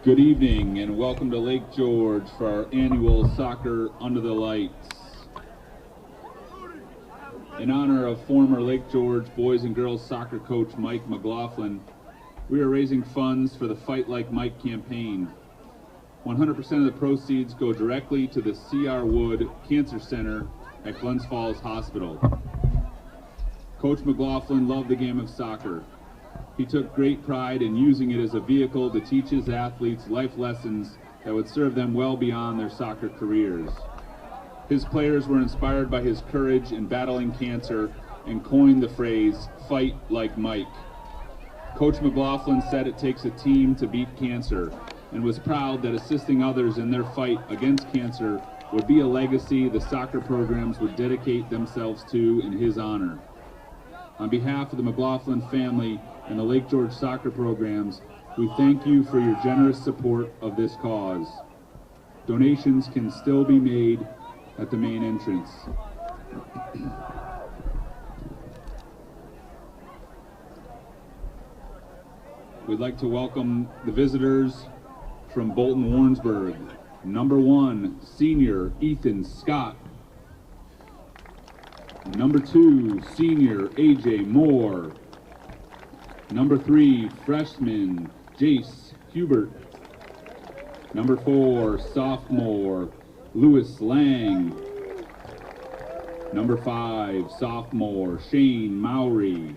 Good evening and welcome to Lake George for our annual Soccer Under the Lights. In honor of former Lake George boys and girls soccer coach Mike McLaughlin, we are raising funds for the Fight Like Mike campaign. 100% of the proceeds go directly to the C.R. Wood Cancer Center at Glens Falls Hospital. Coach McLaughlin loved the game of soccer. He took great pride in using it as a vehicle to teach his athletes life lessons that would serve them well beyond their soccer careers. His players were inspired by his courage in battling cancer and coined the phrase, "Fight like Mike." Coach McLaughlin said it takes a team to beat cancer and was proud that assisting others in their fight against cancer would be a legacy the soccer programs would dedicate themselves to in his honor. On behalf of the McLaughlin family and the Lake George soccer programs, we thank you for your generous support of this cause. Donations can still be made at the main entrance. We'd like to welcome the visitors from Bolton, Warrensburg. Number 1, senior Ethan Scott. Number 2, senior AJ Moore. Number 3, freshman Jace Hubert. Number 4, sophomore Lewis Lang. Number 5, sophomore Shane Mowry.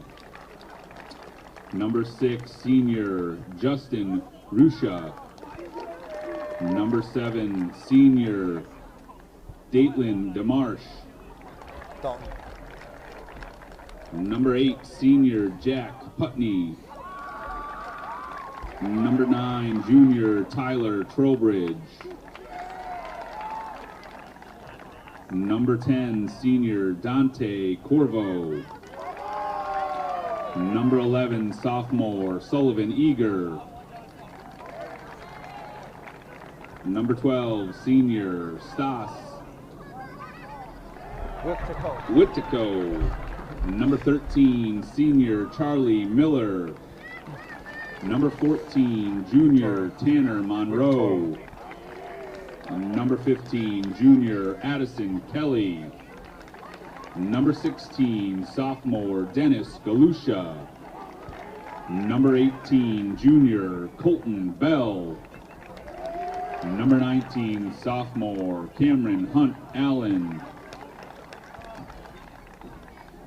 Number 6, senior Justin Rusha. Number 7, senior Daitlin DeMarsh. Dalton. Number 8, senior Jack Putney. Number 9, junior Tyler Trowbridge. Number 10, senior Dante Corvo. Number 11, sophomore Sullivan Eager. Number 12, senior Stas Whittico. Number 13, senior Charlie Miller. Number 14, junior Tanner Monroe. Number 15, junior Addison Kelly. Number 16, sophomore Dennis Galusha. Number 18, junior Colton Bell. Number 19, sophomore Cameron Hunt Allen.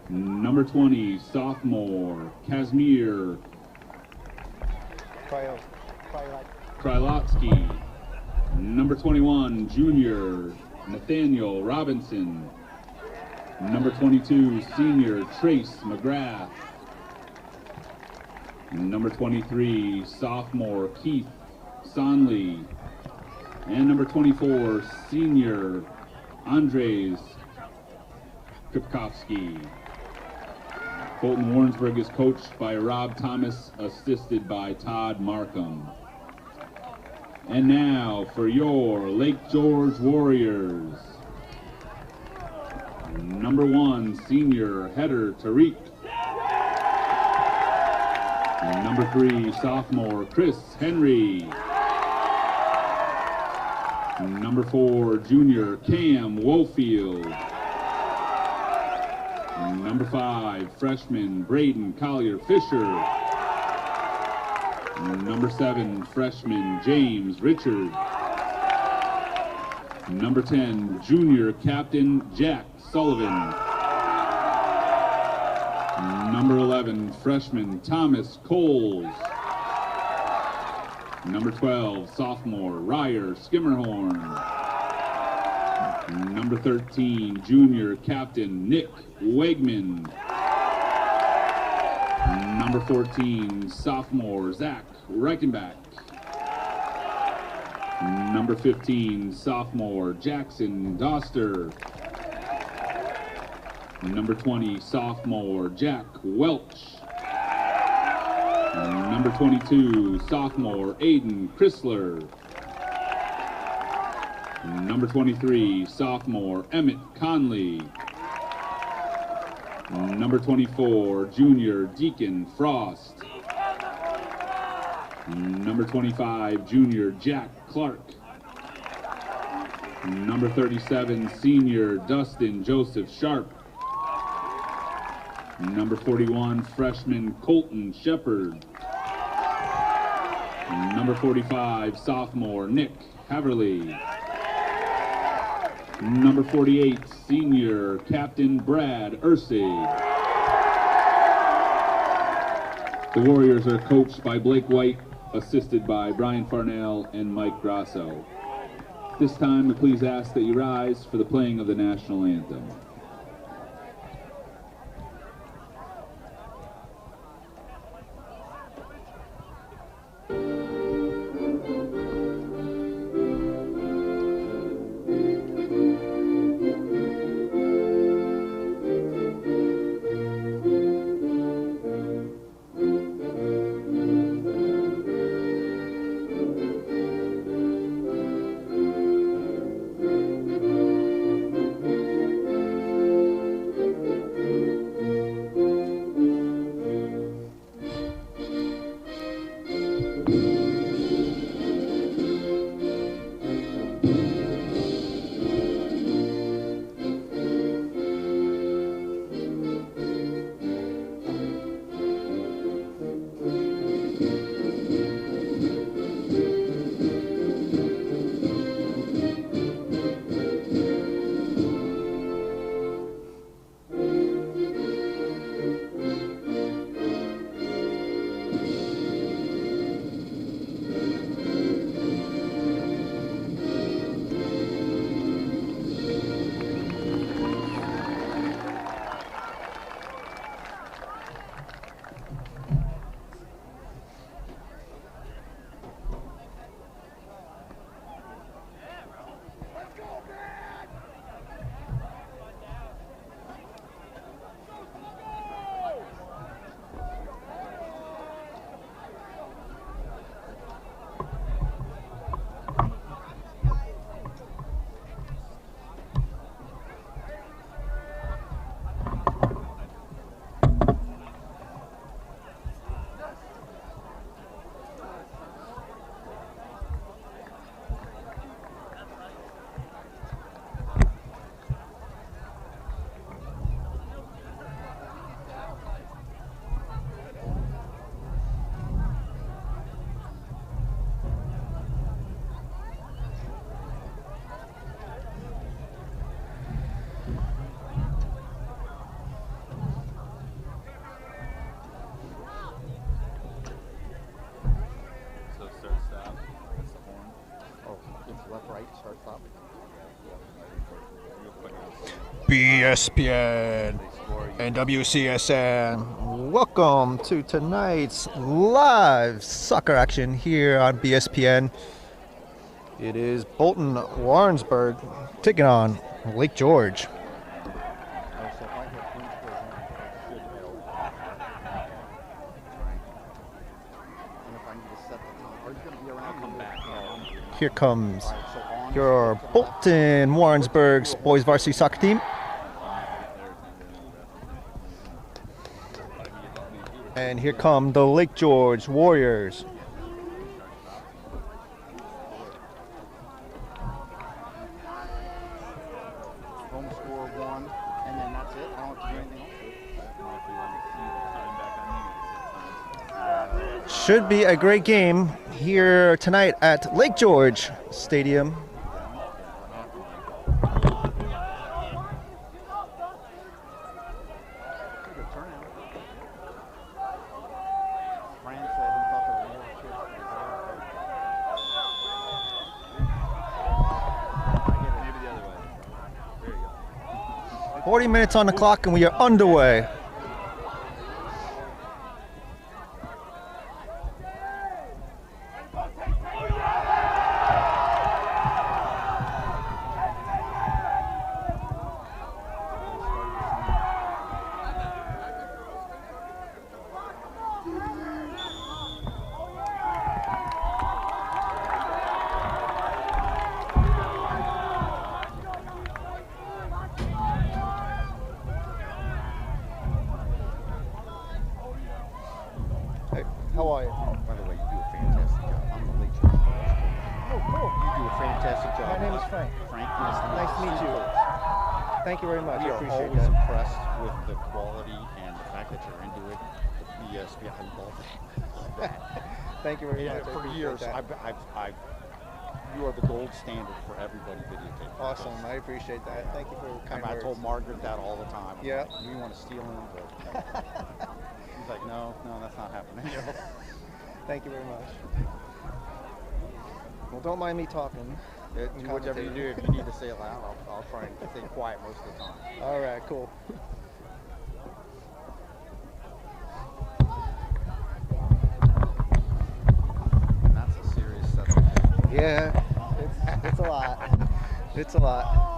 Number 20, sophomore Kazmir Krylotsky. Number 21, junior Nathaniel Robinson. Number 22, senior Trace McGrath. Number 23, sophomore Keith Sonley. And number 24, senior Andres Kripkowski. Bolton Warrensburg is coached by Rob Thomas, assisted by Todd Markham. And now for your Lake George Warriors. Number 1, senior Header Tariq. Number 3, sophomore Chris Henry. Number 4, junior Cam Wofield. Number 5, freshman Braden Collier Fisher. Number 7, freshman James Richard. Number 10, junior captain Jack Sullivan. Number 11, freshman Thomas Coles. Number 12, sophomore Ryer Skimmerhorn. Number 13, junior captain Nick Wegman. Number 14, sophomore Zach Reichenbach. Number 15, sophomore Jackson Doster. Number 20, sophomore Jack Welch. Number 22, sophomore Aiden Chrysler. Number 23, sophomore Emmett Conley. Number 24, junior Deacon Frost. Number 25, junior Jack Clark. Number 37, senior Dustin Joseph Sharp. Number 41, freshman Colton Shepard. Number 45, sophomore Nick Haverly. Number 48, senior Captain Brad Ursay. The Warriors are coached by Blake White, assisted by Brian Farnell and Mike Grasso. This time, please ask that you rise for the playing of the national anthem. BSPN and WCSN. Welcome to tonight's live soccer action here on BSPN. It is Bolton Warrensburg taking on Lake George. Here comes your Bolton Warrensburg's boys varsity soccer team. And here come the Lake George Warriors. Home score 1, and then that's it. I don't have to do anything else. Should be a great game here tonight at Lake George Stadium. Fran said he thought there were more kids. 40 minutes on the clock and we are underway. Thank you very much. We I are appreciate always that. impressed with the quality and the fact that you're into it. I love that. I love that. Thank you very Yeah, much. I for appreciate years, that. you are the gold standard for everybody videotaping. Awesome. I appreciate that. Thank you for your kind I words. told Margaret that all the time. I'm Yeah. like, we want to steal him, but she's like, no, that's not happening. Thank you very much. Well, don't mind me talking. Do whatever you do. If you need to say it loud, I'll try and stay quiet most of the time. All right, cool. And that's a serious setup. Yeah, it's a lot. It's a lot.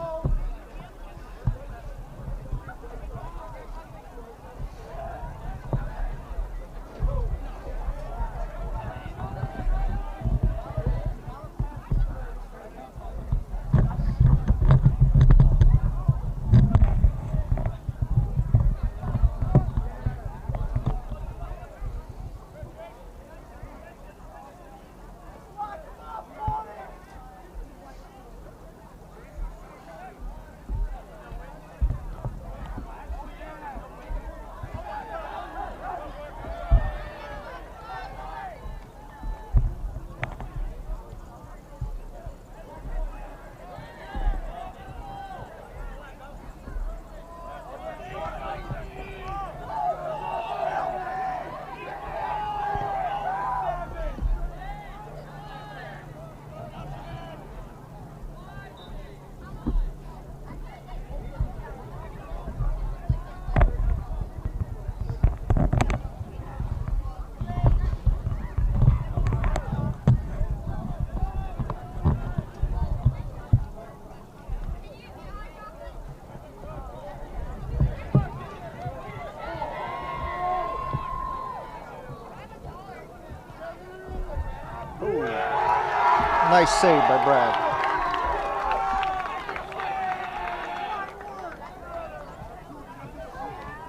Nice save by Brad.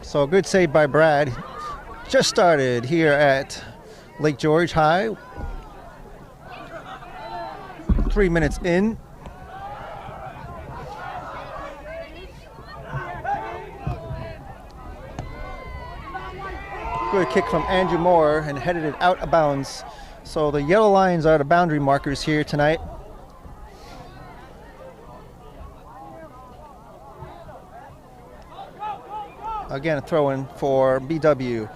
So good save by Brad. Just started here at Lake George High. 3 minutes in. Good kick from Andrew Moore and headed it out of bounds. So the yellow lines are the boundary markers here tonight. Again, a throw-in for BW.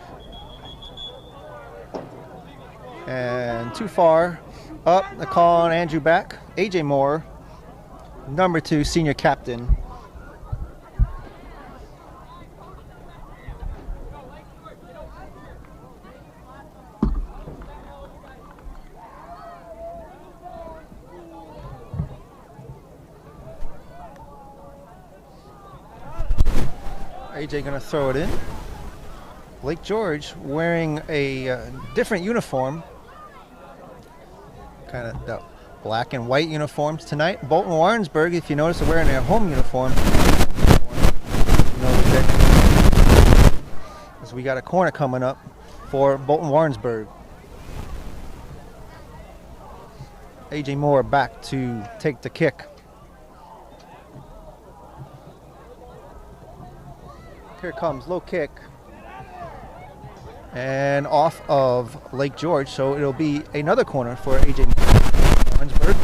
And too far. Up, the call on Andrew back. AJ Moore, number 2, senior captain. AJ gonna throw it in. Lake George wearing a different uniform. Kind of the black and white uniforms tonight. Bolton Warrensburg, if you notice, are wearing their home uniform. As we got a corner coming up for Bolton Warrensburg. AJ Moore back to take the kick. Here comes low kick and off of Lake George, so it'll be another corner for AJ Warrensburg.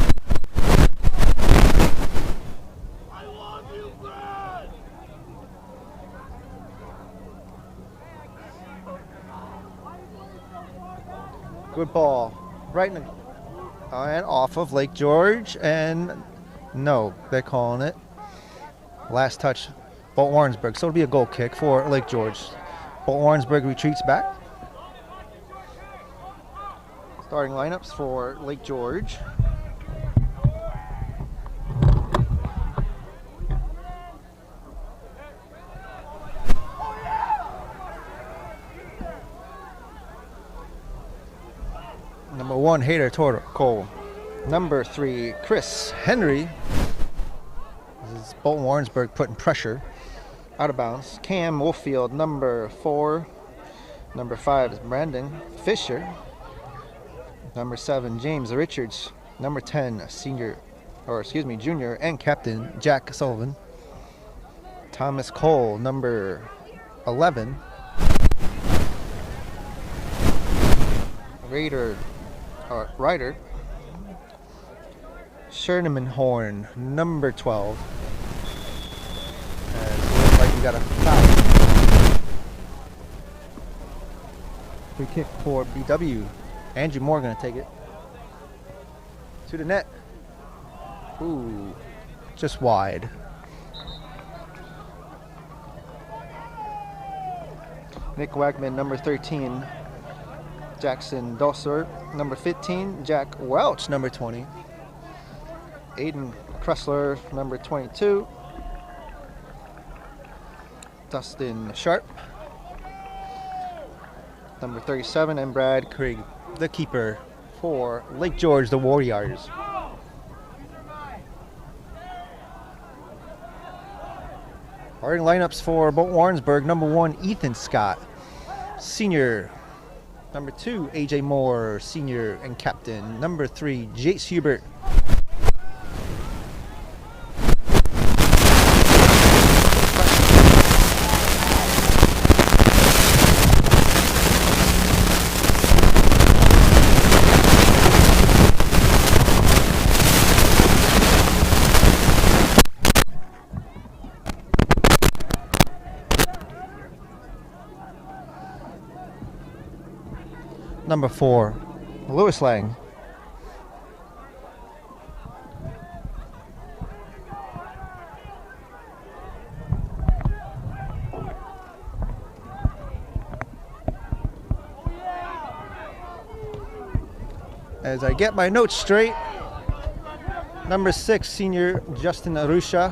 Good ball, right in the, and off of Lake George, and no, they're calling it. Last touch. Bolton Warrensburg, so it'll be a goal kick for Lake George. Bolton Warrensburg retreats back. Starting lineups for Lake George. Number 1, Hayter Cole. Number 3, Chris Henry. This is Bolton Warrensburg putting pressure. Out of bounds. Cam Wolfield, number 4. Number 5 is Brandon Fisher. Number 7, James Richards. Number 10, junior and captain Jack Sullivan. Thomas Cole, number 11. Ryder. Schernemanhorn, number 12. And it looks like we got a foul. Free kick for BW. Andrew Moore gonna take it to the net. Ooh, just wide. Nick Wagman, number 13. Jackson Dosser, number 15. Jack Welch, number 20. Aiden Kressler, number 22. Dustin Sharp, number 37. And Brad Craig, the keeper for Lake George, the Warriors. Starting lineups for Bolton Warrensburg. Number 1, Ethan Scott, senior. Number 2, AJ Moore, senior and captain. Number 3, Jace Hubert. Number 4, Lewis Lang. As I get my notes straight, number 6, senior Justin Arusha.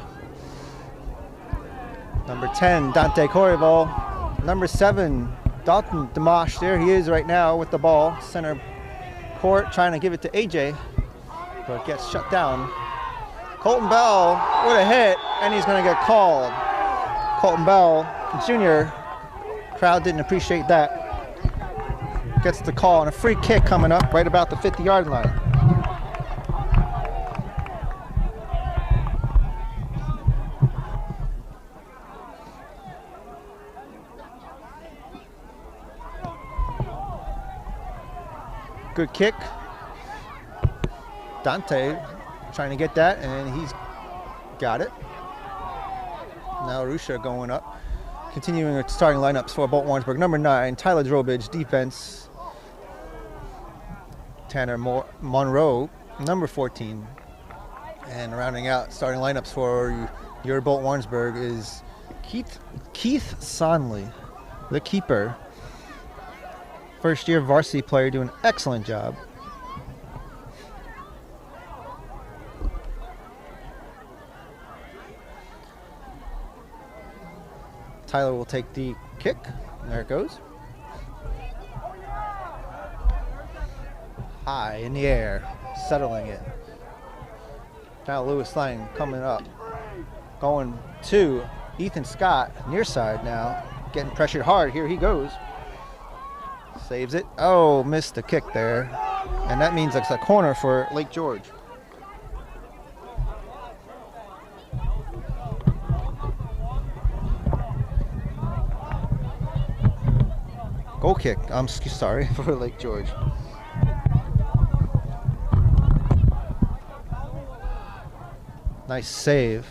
Number 10, Dante Corrival. Number 7, Dalton Dimash, there he is right now with the ball, center court, trying to give it to AJ, but gets shut down. Colton Bell with a hit, and he's going to get called. Colton Bell Jr., crowd didn't appreciate that. Gets the call, and a free kick coming up right about the 50-yard line. Good kick. Dante trying to get that, and he's got it. Now Arusha going up. Continuing with starting lineups for Bolton Warrensburg. Number 9, Tyler Drobage, defense. Tanner Monroe, number 14. And rounding out starting lineups for your Bolton Warrensburg is Keith Sonley, the keeper. First year varsity player, doing an excellent job. Tyler will take the kick. There it goes. High in the air, settling it. Now Lewis Lang coming up. Going to Ethan Scott, near side now. Getting pressured hard. Here he goes. Saves it. Oh, missed the kick there. And that means it's a corner for Lake George. Goal kick. I'm sorry, for Lake George. Nice save.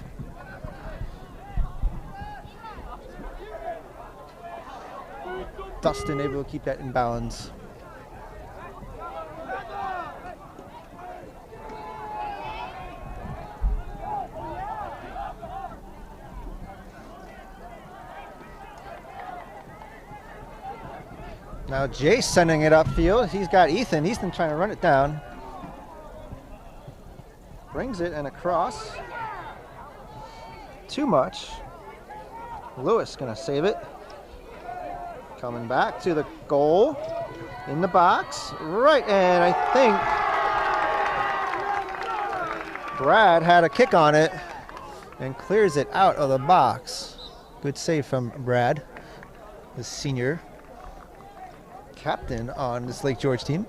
Dustin able to keep that in balance. Now Jace sending it upfield. He's got Ethan. Ethan trying to run it down. Brings it and across. Too much. Lewis gonna save it. Coming back to the goal. In the box. Right, and I think Brad had a kick on it and clears it out of the box. Good save from Brad, the senior captain on this Lake George team.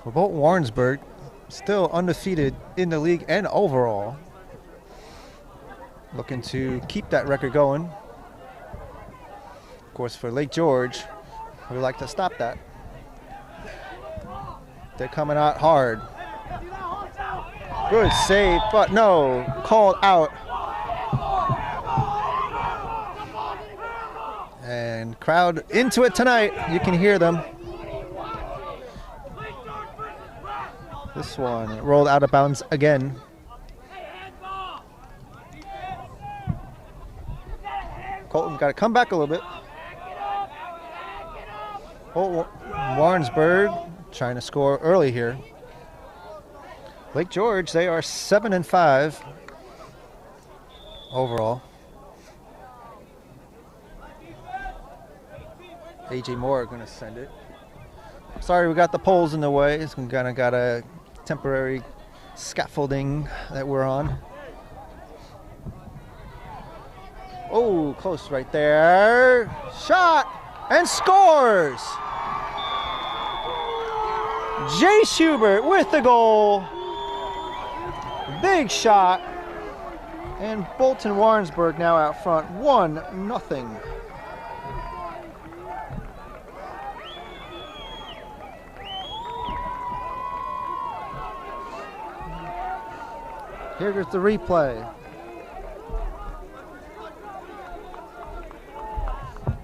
Well, Bolton Warrensburg still undefeated in the league and overall. Looking to keep that record going. Of course, for Lake George, we like to stop that. They're coming out hard. Good save, but no, called out. And crowd into it tonight. You can hear them. This one rolled out of bounds again. Colton got to come back a little bit. Oh, Warrensburg trying to score early here. Lake George, they are 7-5 overall. AJ Moore going to send it. Sorry, we got the poles in the way. It's kind of got a temporary scaffolding that we're on. Oh, close right there. Shot and scores. Jace Hubert with the goal. Big shot. And Bolton Warrensburg now out front, 1-0. Here's the replay.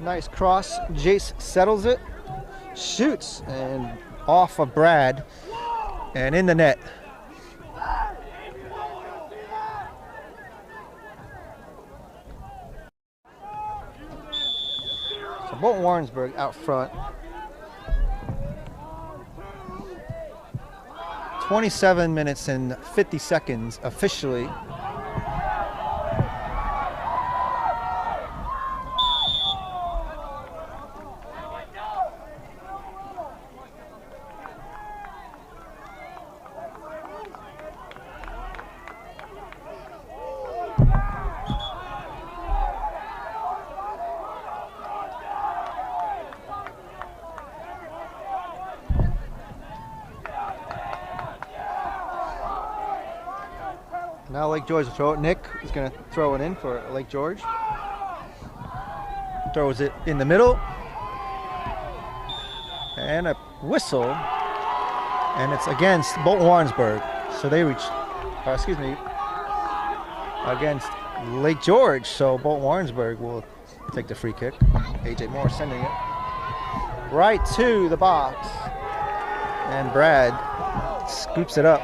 Nice cross. Jace settles it, shoots, and off of Brad, and in the net. So Bolton Warrensburg out front. 27 minutes and 50 seconds officially. Now Lake George will throw it. Nick is going to throw it in for Lake George. Throws it in the middle. And a whistle. And it's against Bolton Warrensburg. So they reach, against Lake George. So Bolton Warrensburg will take the free kick. AJ Moore sending it right to the box. And Brad scoops it up.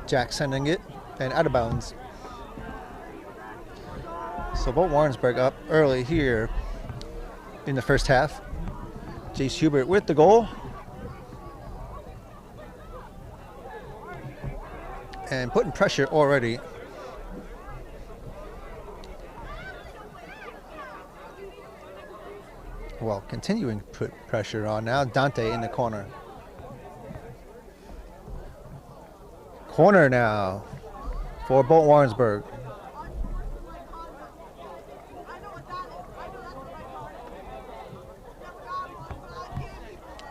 Jack sending it, and out of bounds. So Bolton Warrensburg up early here in the first half. Jace Hubert with the goal. And putting pressure already. Well, continuing to put pressure on now. Dante in the corner. Corner now for Bolton Warrensburg.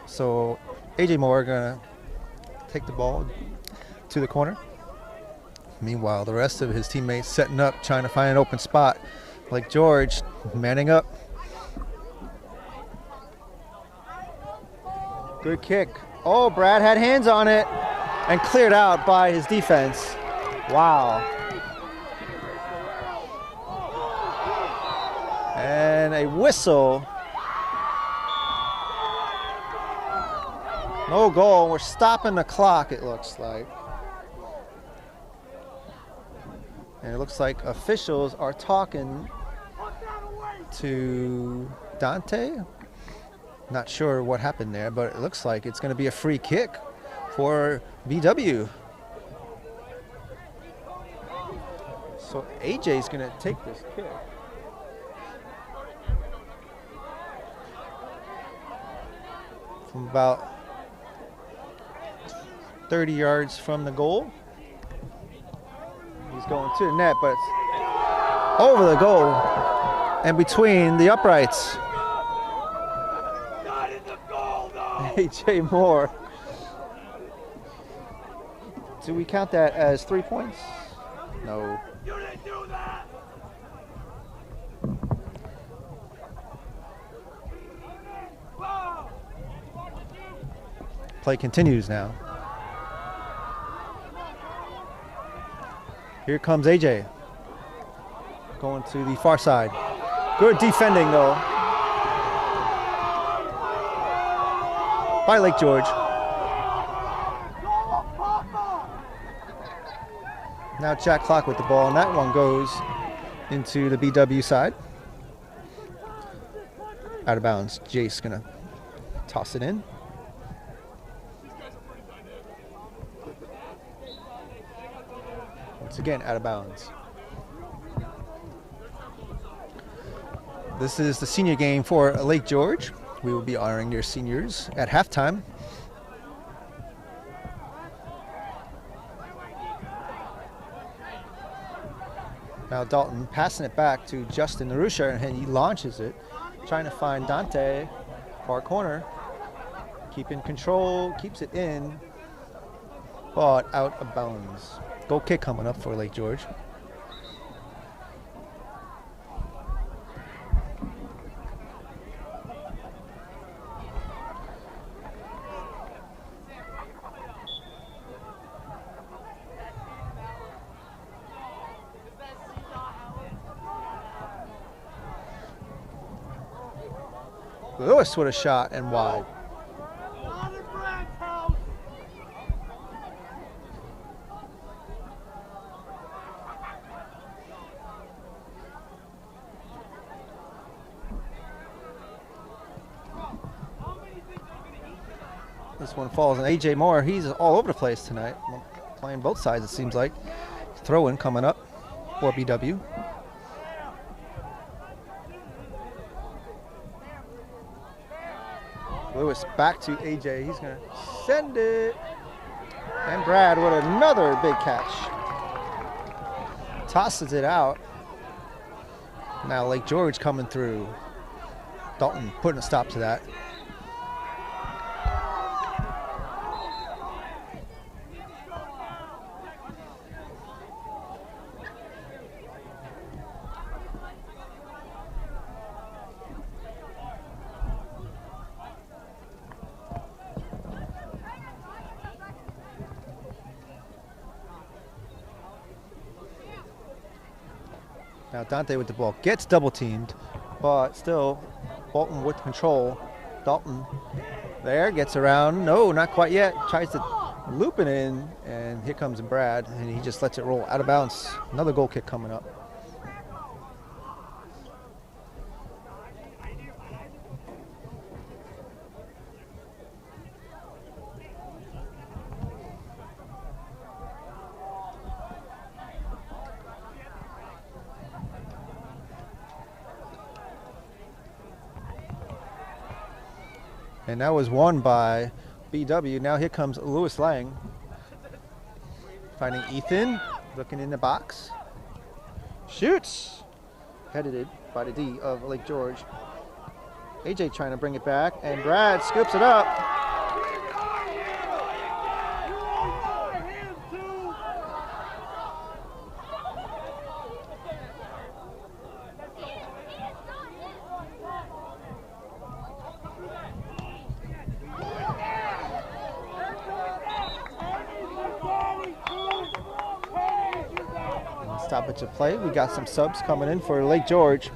So AJ Moore gonna take the ball to the corner. Meanwhile, the rest of his teammates setting up, trying to find an open spot. Like George manning up. Good kick. Oh, Brad had hands on it. And cleared out by his defense. Wow. And a whistle. No goal. We're stopping the clock, it looks like. And it looks like officials are talking to Dante. Not sure what happened there, but it looks like it's going to be a free kick for BW. So AJ's going to take this kick. from about 30 yards from the goal. He's going to the net, but it's over the goal and between the uprights. A.J. Moore. Do we count that as 3 points? No. You didn't do that! Play continues now. Here comes AJ. Going to the far side. Good defending though. By Lake George. Now Jack Clock with the ball, and that one goes into the BW side. Out of bounds. Jace gonna toss it in. Once again, out of bounds. This is the senior game for Lake George. We will be honoring their seniors at halftime. Now Dalton passing it back to Justin Narusha, and he launches it, trying to find Dante, far corner. Keeping control, keeps it in, but out of bounds. Goal kick coming up for Lake George. Lewis with a shot and wide. This one falls on A.J. Moore. He's all over the place tonight, playing both sides it seems like. Throw-in coming up for BW. Lewis back to AJ. He's going to send it. And Brad with another big catch. Tosses it out. Now Lake George coming through. Dalton putting a stop to that. Now Dante with the ball, gets double teamed, but still Bolton with control. Dalton there, gets around, no, not quite yet, tries to loop it in, and here comes Brad, and he just lets it roll out of bounds. Another goal kick coming up. And that was won by BW. Now here comes Lewis Lang. Finding Ethan, looking in the box. Shoots! Headed by the D of Lake George. AJ trying to bring it back, and Brad scoops it up. Stoppage of play. We got some subs coming in for Lake George.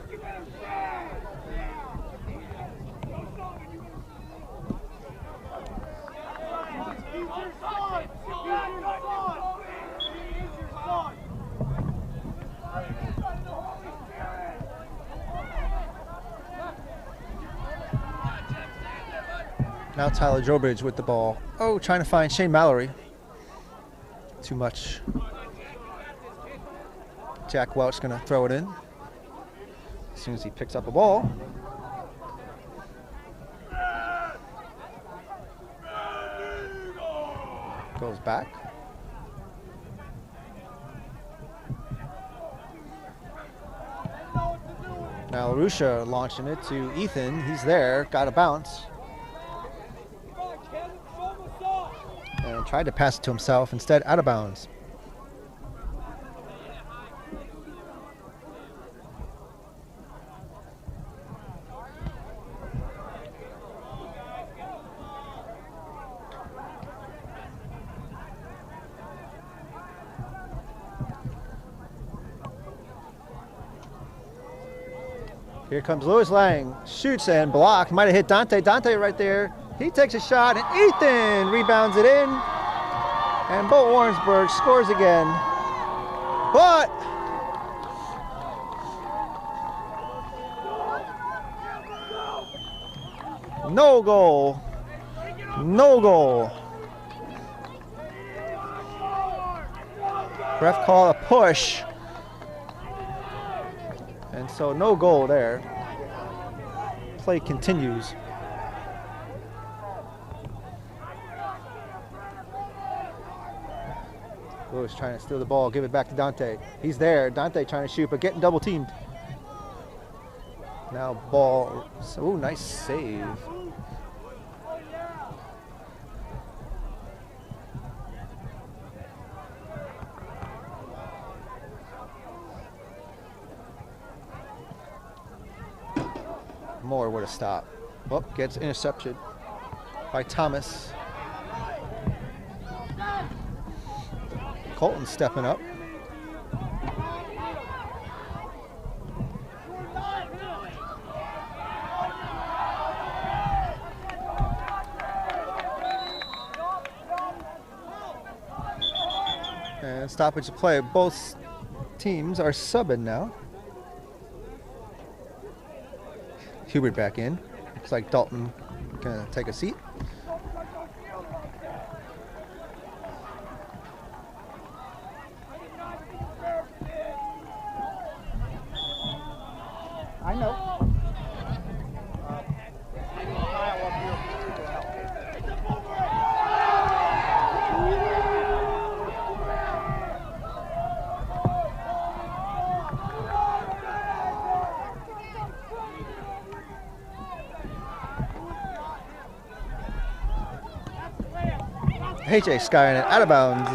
Now Tyler Drobridge with the ball. Oh, trying to find Shane Mallory. Too much. Jack Welch gonna throw it in as soon as he picks up a ball. Goes back. Now LaRusha launching it to Ethan. He's there, got a bounce. And tried to pass it to himself, instead out of bounds. Here comes Lewis Lang, shoots and blocked. Might have hit Dante. Dante right there. He takes a shot, and Ethan rebounds it in. And Bolton Warrensburg scores again. But no goal. No goal. Ref call a push. And so no goal there. Play continues. Lewis trying to steal the ball, give it back to Dante. He's there. Dante trying to shoot, but getting double teamed. Now ball. Oh, nice save. Moore would have stopped. Oh, gets intercepted by Thomas. Colton stepping up. And stoppage of play. Both teams are subbing now. Hubert back in. Looks like Dalton gonna take a seat. I know. AJ skying it out of bounds.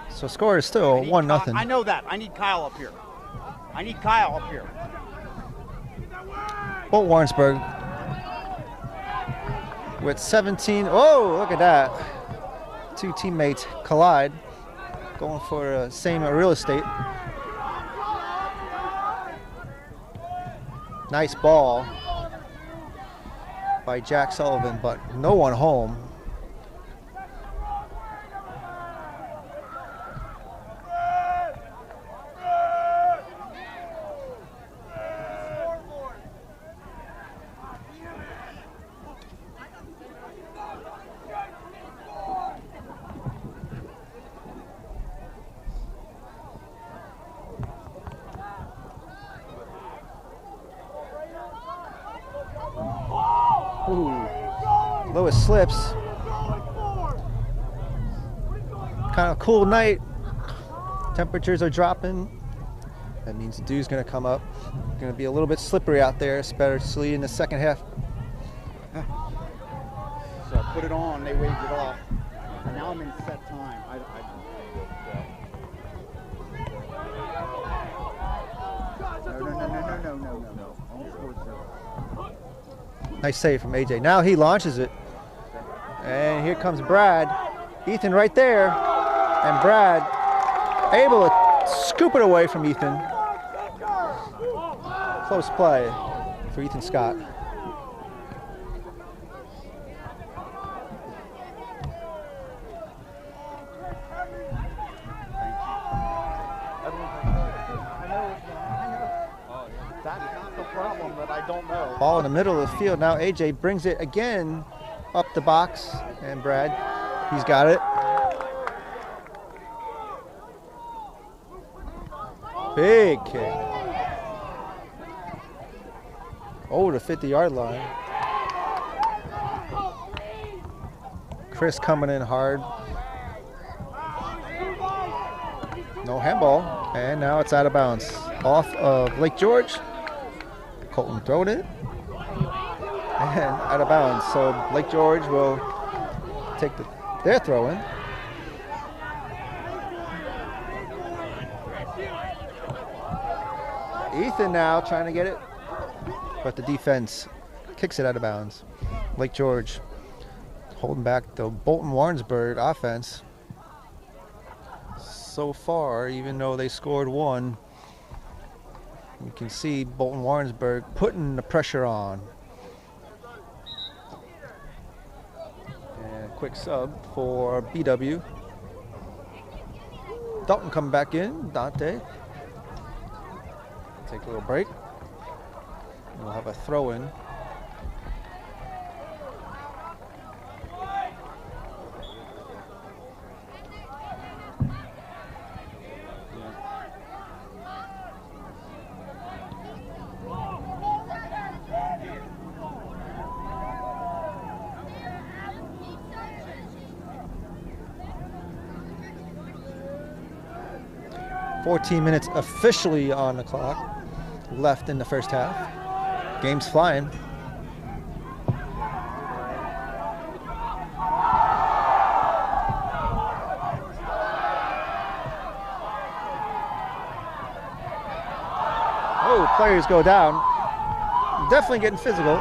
So score is still 1-0. I know that. I need Kyle up here. I need Kyle up here. Bolton Warrensburg with 17. Oh, look at that. Two teammates collide, going for same real estate. Nice ball by Jack Sullivan, but no one home. Ooh. Lewis slips. Kind of cool night. Temperatures are dropping. That means the dew's going to come up. Going to be a little bit slippery out there, especially in the second half. So I put it on, they waved it off. And now I'm in set time. No. Only scored 0. Nice save from AJ. Now he launches it. And here comes Brad. Ethan right there. And Brad able to scoop it away from Ethan. Close play for Ethan Scott. That's not the problem, but I don't know. Ball in the middle of the field. Now AJ brings it again up the box. And Brad, he's got it. Big kick. over the 50-yard line. Chris coming in hard. No handball, and now it's out of bounds. Off of Lake George. Colton throwing it, and out of bounds. So Lake George will take their throw in. Ethan now trying to get it, but the defense kicks it out of bounds. Lake George holding back the Bolton Warrensburg offense. So far, even though they scored one, you can see Bolton Warrensburg putting the pressure on. And a quick sub for BW. Dalton coming back in, Dante. Take a little break. And we'll have a throw in. .14 minutes officially on the clock left in the first half. Game's flying. Oh, players go down. Definitely getting physical.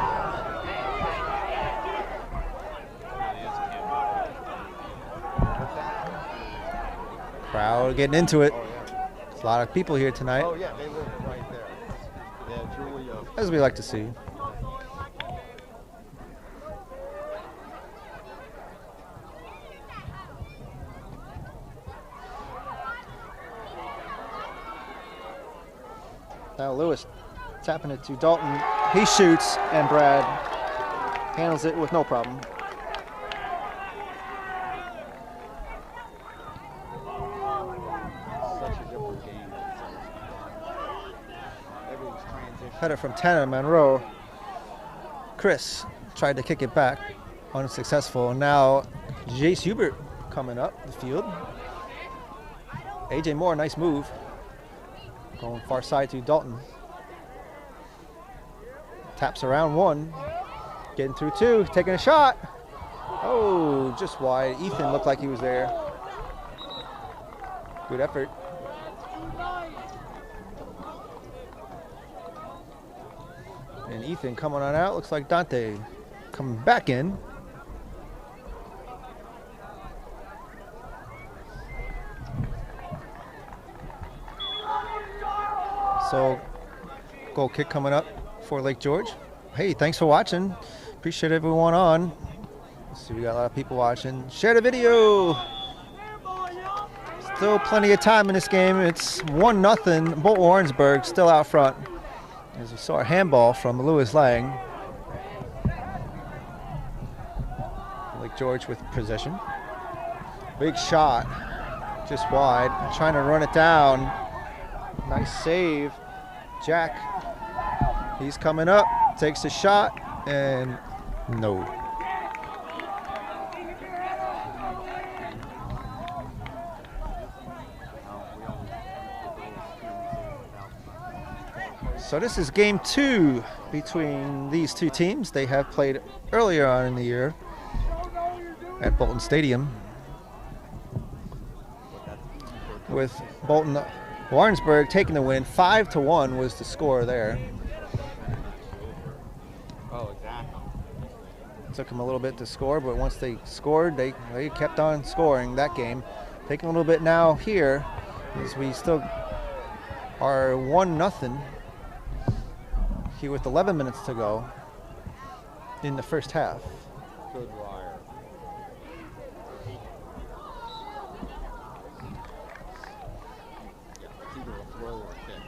Crowd getting into it. A lot of people here tonight. Oh yeah, they live right there. Yeah, truly. As we like to see. Now Lewis tapping it to Dalton. He shoots, and Brad handles it with no problem. Header from Tanner Monroe. Chris tried to kick it back, unsuccessful. Now Jace Hubert coming up the field. AJ Moore, nice move. Going far side to Dalton. Taps around one. Getting through two, taking a shot. Oh, just wide. Ethan looked like he was there. Good effort. And Ethan coming on out. Looks like Dante coming back in. So, goal kick coming up for Lake George. Hey, thanks for watching. Appreciate everyone on. Let's see, we got a lot of people watching. Share the video. Still plenty of time in this game. It's 1-0. Bolton Warrensburg still out front. As we saw a handball from Lewis Lang. Lake George with possession. Big shot, just wide. Trying to run it down. Nice save. Jack, he's coming up, takes a shot, and no. So this is game 2 between these two teams. They have played earlier on in the year at Bolton Stadium, with Bolton Warrensburg taking the win. 5-1 was the score there. Oh, exactly. Took them a little bit to score, but once they scored, they kept on scoring that game. Taking a little bit now here, as we still are 1-0 here with 11 minutes to go in the first half. Good wire. Yeah, it's either a throw or a kick.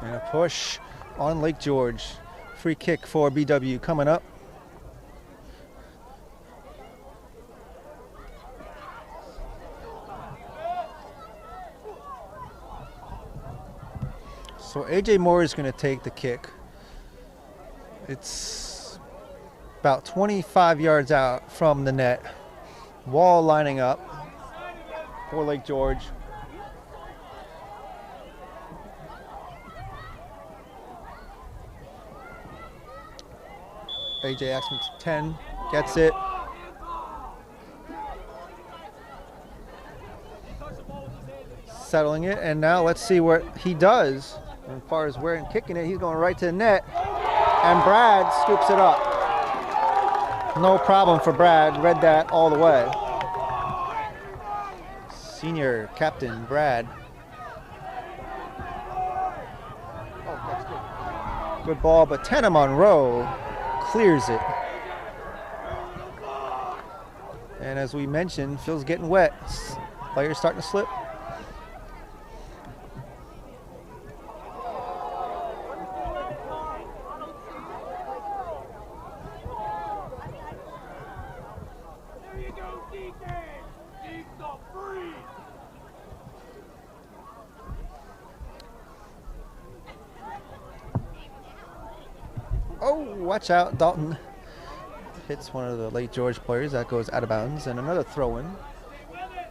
And a push on Lake George. Free kick for BW coming up. So AJ Moore is going to take the kick. It's about 25 yards out from the net. Wall lining up for Lake George. AJ Axman 10 gets it. Settling it, and now let's see what he does. As far as where and kicking it, he's going right to the net, and Brad scoops it up. No problem for Brad, read that all the way. Senior captain Brad. Oh, that's good. Good ball, but Tanner Monroe clears it. And as we mentioned, Phil's getting wet. Players starting to slip. Oh, watch out, Dalton hits one of the Lake George players. That goes out of bounds, and another throw-in.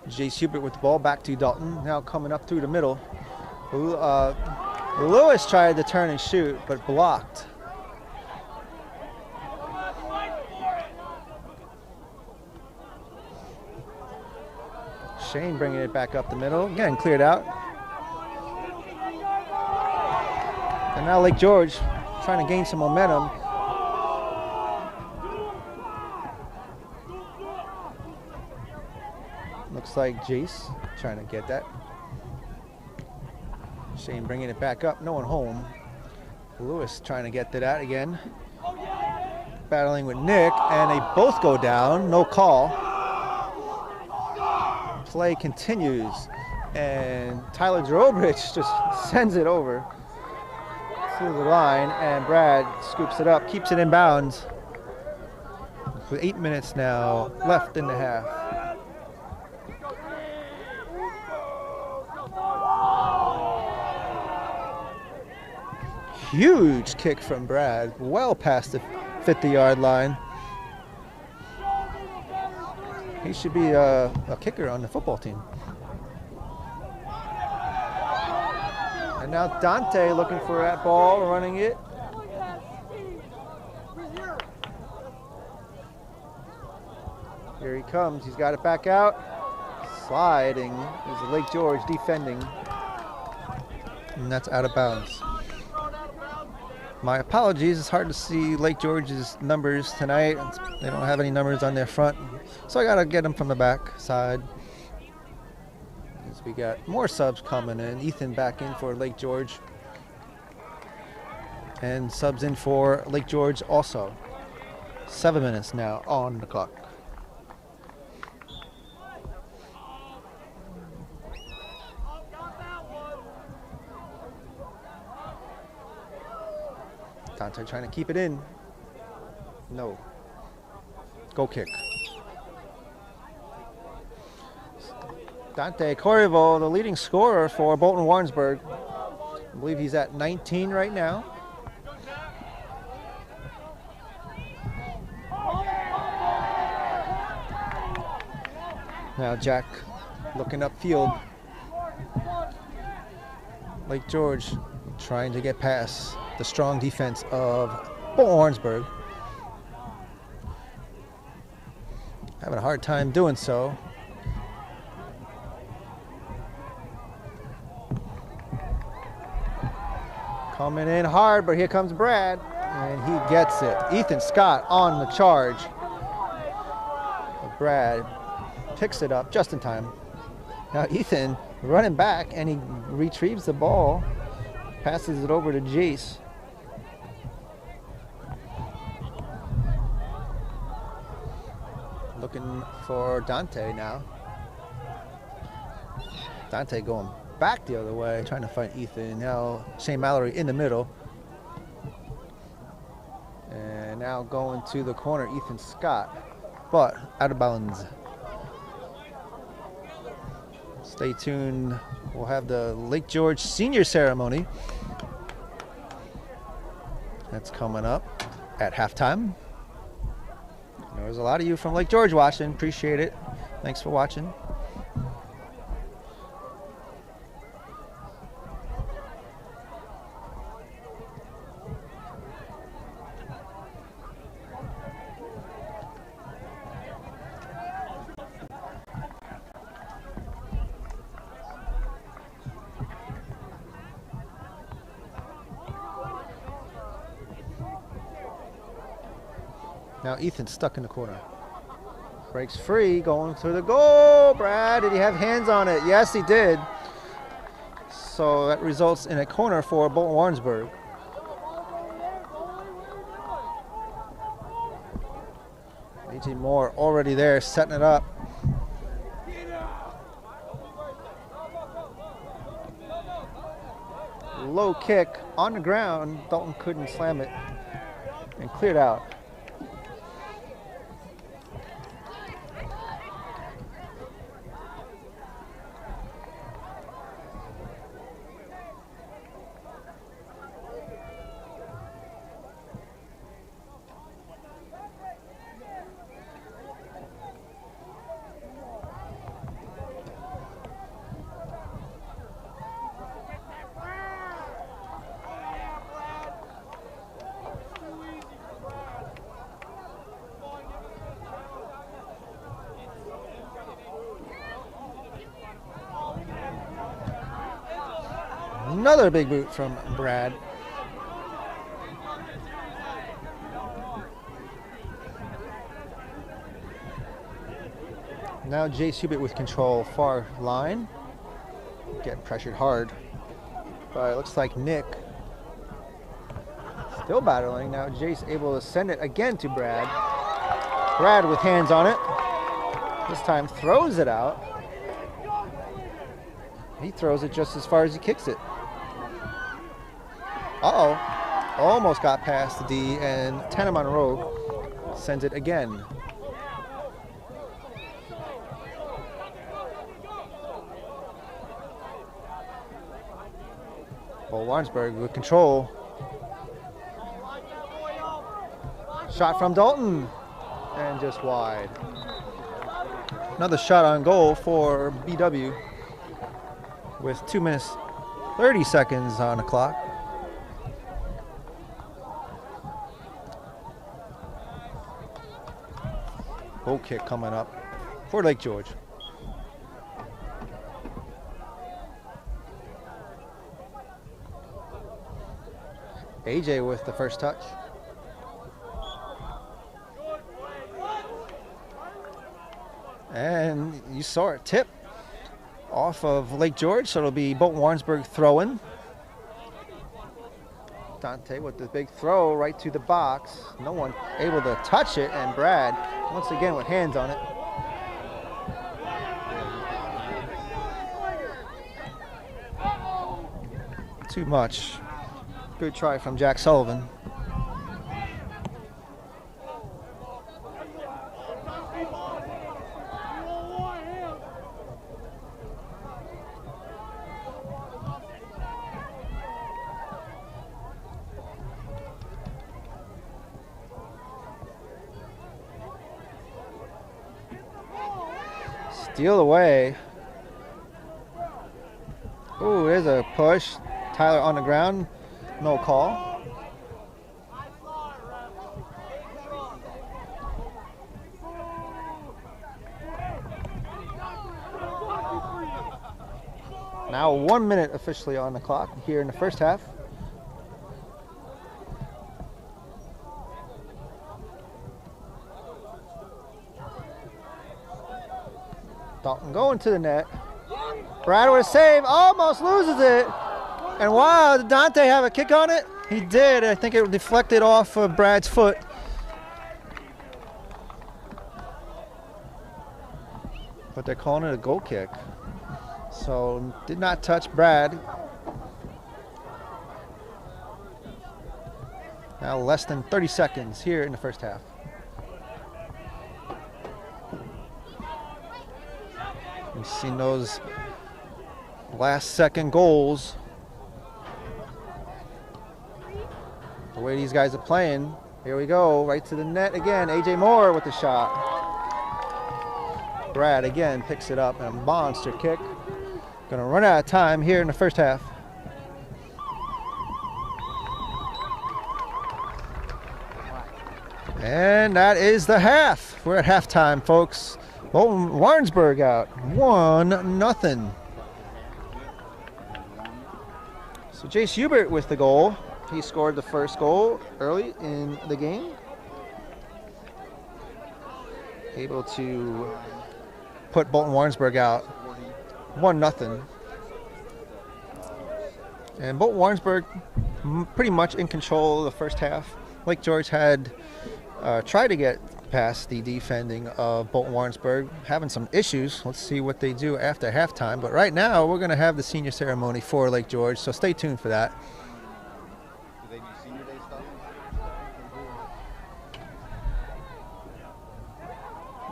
Jace Hubert with the ball, back to Dalton, now coming up through the middle. Lewis tried to turn and shoot, but blocked. Shane bringing it back up the middle, again cleared out. And now Lake George trying to gain some momentum. Looks like Jace trying to get that. Shane bringing it back up, no one home. Lewis trying to get to that again. Battling with Nick, and they both go down, no call. Play continues, and Tyler Drobridge just sends it over through the line, and Brad scoops it up, keeps it in bounds. With 8 minutes now left in the half. Huge kick from Brad, well past the 50-yard line. He should be a kicker on the football team. And now Dante looking for that ball, running it. Here he comes, he's got it back out. Sliding is the Lake George defending. And that's out of bounds. My apologies, it's hard to see Lake George's numbers tonight. They don't have any numbers on their front, so I gotta get them from the back side. As we got more subs coming in. Ethan back in for Lake George. And subs in for Lake George also. 7 minutes now on the clock. Dante trying to keep it in. No. Go kick. Dante Corriveau, the leading scorer for Bolton Warrensburg. I believe he's at 19 right now. Now Jack looking upfield. Lake George trying to get past the strong defense of Bolton Warrensburg. Having a hard time doing so. Coming in hard, but here comes Brad, and he gets it. Ethan Scott on the charge. But Brad picks it up just in time. Now Ethan running back, and he retrieves the ball, passes it over to Jace. Looking for Dante now. Dante going back the other way, trying to find Ethan. Now Shane Mallory in the middle. now going to the corner, Ethan Scott, but out of bounds. Stay tuned. We'll have the Lake George senior ceremony. That's coming up at halftime. There's a lot of you from Lake George watching. Appreciate it. Thanks for watching. Now Ethan's stuck in the corner. Breaks free, going to the goal. Brad, did he have hands on it? Yes, he did. So that results in a corner for Bolton Warrensburg. A.J. Moore already there, setting it up. Low kick on the ground. Dalton couldn't slam it and cleared out. Another big boot from Brad. Now Jace Hubert with control, far line. Getting pressured hard. But it looks like Nick still battling. Now Jace able to send it again to Brad. Brad with hands on it. This time throws it out. He throws it just as far as he kicks it. Uh-oh. Almost got past the D, and Tanner Monroe sends it again. Well, Warrensburg with control. Shot from Dalton, and just wide. Another shot on goal for BW with 2 minutes 30 seconds on the clock. Goal kick coming up for Lake George. AJ with the first touch. And you saw it tip off of Lake George, so it'll be Bolton Warrensburg throwing. Dante with the big throw right to the box. No one able to touch it, and Brad once again with hands on it. Too much. Good try from Jack Sullivan. Steal away. Ooh, there's a push. Tyler on the ground. No call. Now 1 minute officially on the clock here in the first half. Dalton going to the net. Brad with a save, almost loses it. And wow, did Dante have a kick on it? He did. I think it deflected off of Brad's foot. But they're calling it a goal kick. So did not touch Brad. Now less than 30 seconds here in the first half. We've seen those last second goals. The way these guys are playing. Here we go, right to the net again. AJ Moore with the shot. Brad again picks it up, and a monster kick. Gonna run out of time here in the first half. And that is the half. We're at halftime, folks. Bolton Warrensburg out 1-0. So Jace Hubert with the goal. He scored the first goal early in the game. Able to put Bolton Warrensburg out 1-0. And Bolton Warrensburg pretty much in control of the first half. Lake George had tried to get past the defending of Bolton Warrensburg, having some issues. Let's see what they do after halftime. But right now, we're going to have the senior ceremony for Lake George, so stay tuned for that. Do they do senior day stuff?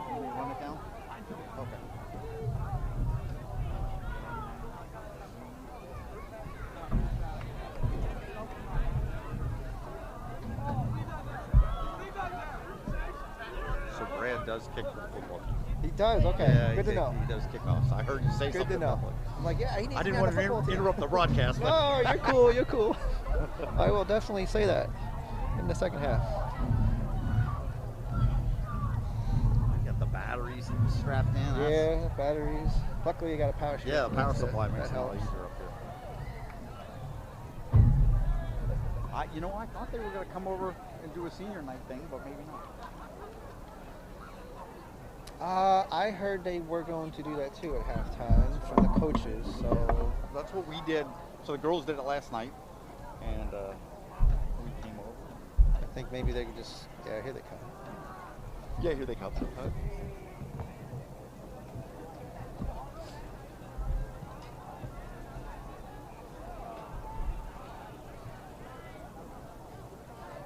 Can we run it down? Okay. So Brad does kick the football. He does, okay. Yeah, Good to know. He does kick off. So I heard you say Good something. to know. about it. I'm like, yeah, he needs I to didn't be on want the to football team. interrupt the broadcast. But No, you're cool, you're cool. I will definitely say that in the second half. You got the batteries strapped in. Yeah, batteries. Luckily, you got a power strip. Yeah, power That's supply that makes it a lot helps. easier up here. You know, I thought they were going to come over and do a senior night thing, but maybe not. I heard they were going to do that too at halftime from the coaches. So That's what we did. So the girls did it last night, and we came over. I think maybe they could just, yeah, here they come. Yeah, here they come.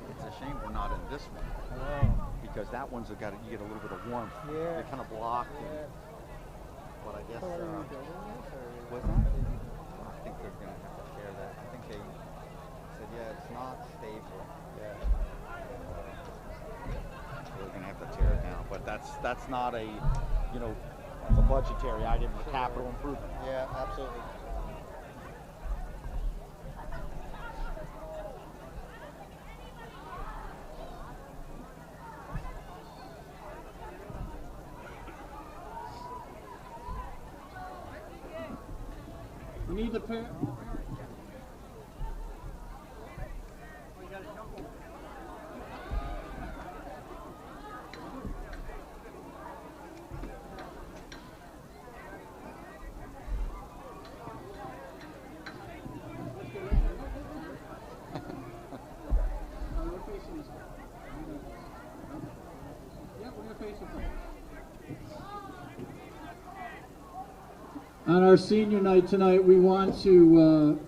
It's a shame we're not in this one. Because that one's got you get a little bit of warmth. Yeah. They're kind of blocked. Yeah. But I guess. Was that? I think they're going to have to tear that. I think they said, yeah, it's not stable. Yeah. So they're going to have to tear it down. But that's not a, you know, it's a budgetary item, a capital improvement. Yeah, absolutely. We need the pair. On our senior night tonight, we want to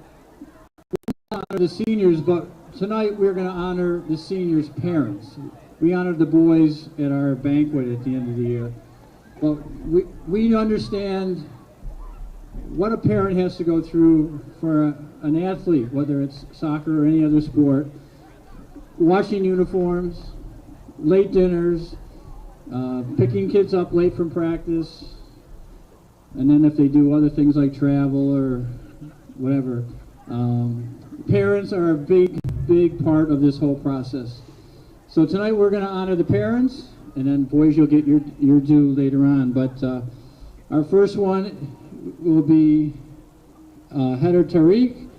honor the seniors, but tonight we're going to honor the seniors' parents. We honored the boys at our banquet at the end of the year. But we understand what a parent has to go through for an athlete, whether it's soccer or any other sport. Washing uniforms, late dinners, picking kids up late from practice, and then if they do other things like travel or whatever. Parents are a big part of this whole process. So tonight we're going to honor the parents, and then boys, you'll get your due later on. But our first one will be Heather Tariq.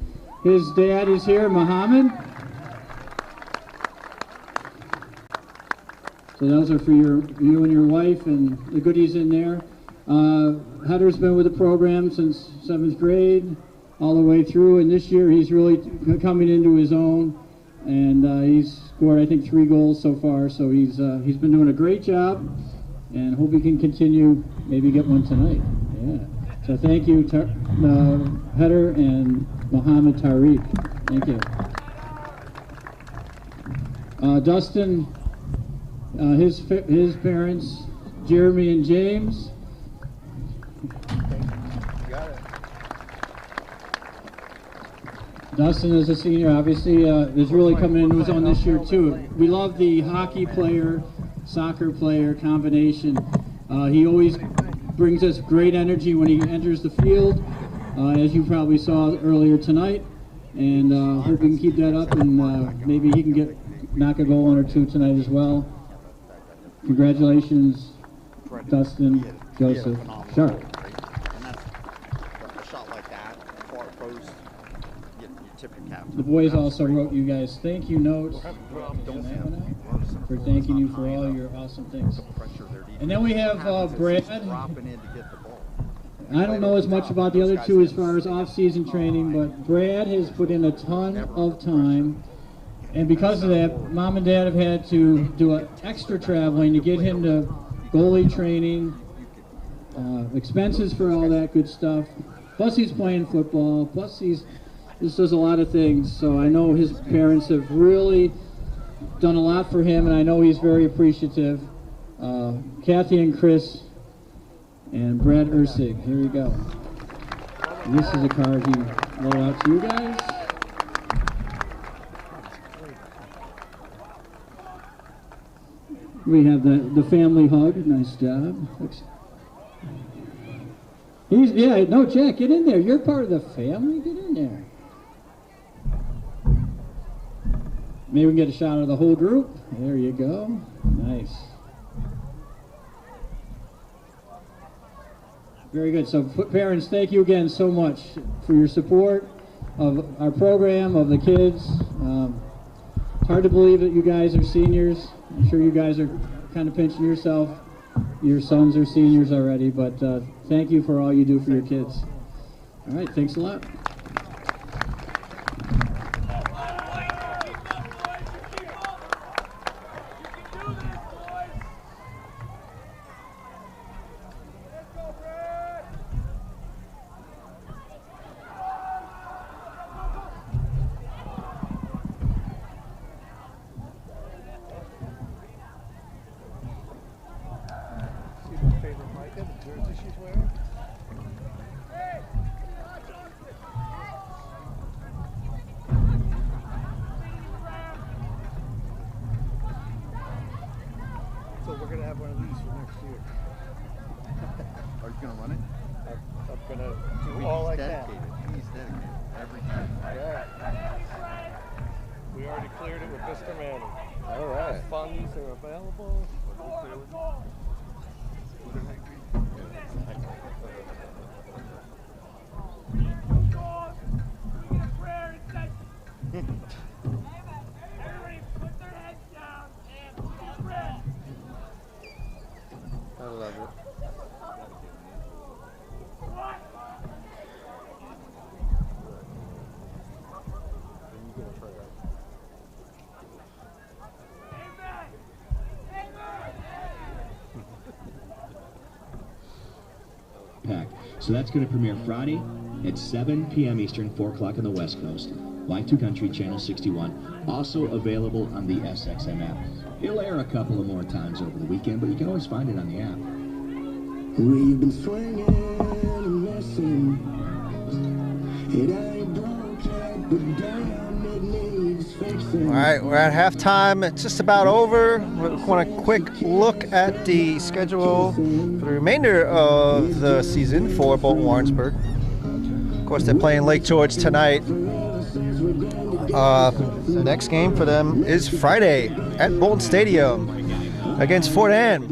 His dad is here, Muhammad. So those are for you and your wife and the goodies in there. Heather's been with the program since 7th grade, all the way through, and this year he's really coming into his own, and he's scored, I think, 3 goals so far. So he's been doing a great job, and hope he can continue. Maybe get one tonight. Yeah. So thank you, Heather and Mohammed Tariq. Thank you. Dustin, his parents, Jeremy and James. Dustin is a senior, obviously, is really coming into his own this year too. We love the hockey player, soccer player combination. He always brings us great energy when he enters the field, as you probably saw earlier tonight. And hope we can keep that up, and maybe he can knock a goal or two tonight as well. Congratulations, Dustin, Joseph, Sharp. And that's a shot like that, far post, you tip your cap. The boys also wrote you guys thank you notes for thanking you for all your awesome things. And then we have Brad. Dropping in to get the ball. I don't know as much about the other two as far as off-season training, but Brad has put in a ton of time, and because of that, Mom and Dad have had to do extra traveling to get him to goalie training, expenses for all that good stuff. Plus he's playing football, plus this does a lot of things, so I know his parents have really done a lot for him, and I know he's very appreciative. Kathy and Chris and Brad Ursig, here we go. And this is a card he wrote out to you guys. We have the family hug, nice job. No, Jack, get in there. You're part of the family, get in there. Maybe we can get a shot of the whole group. There you go, nice. Very good. So parents, thank you again so much for your support of our program, of the kids. It's hard to believe that you guys are seniors. I'm sure you guys are kind of pinching yourself. Your sons are seniors already, but thank you for all you do for your kids. All right, thanks a lot. So we're gonna have one of these for next year. Are you gonna run it? I'm gonna do all I can. He's dedicated every time. Yeah. We already cleared it with Mr. Manning. All right. Funds are available. I love it. Pack. So that's going to premiere Friday at 7 p.m. Eastern, 4 o'clock on the West Coast. Y2 Country, Channel 61. Also available on the SXM app. It'll air a couple of more times over the weekend, but you can always find it on the app. We've been swinging and missing. It ain't broke yet, but damn, it needs fixing. All right, we're at halftime. It's just about over. We want a quick look at the schedule for the remainder of the season for Bolton Warrensburg. Of course, they're playing Lake George tonight. The next game for them is Friday at Bolton Stadium against Fort Anne.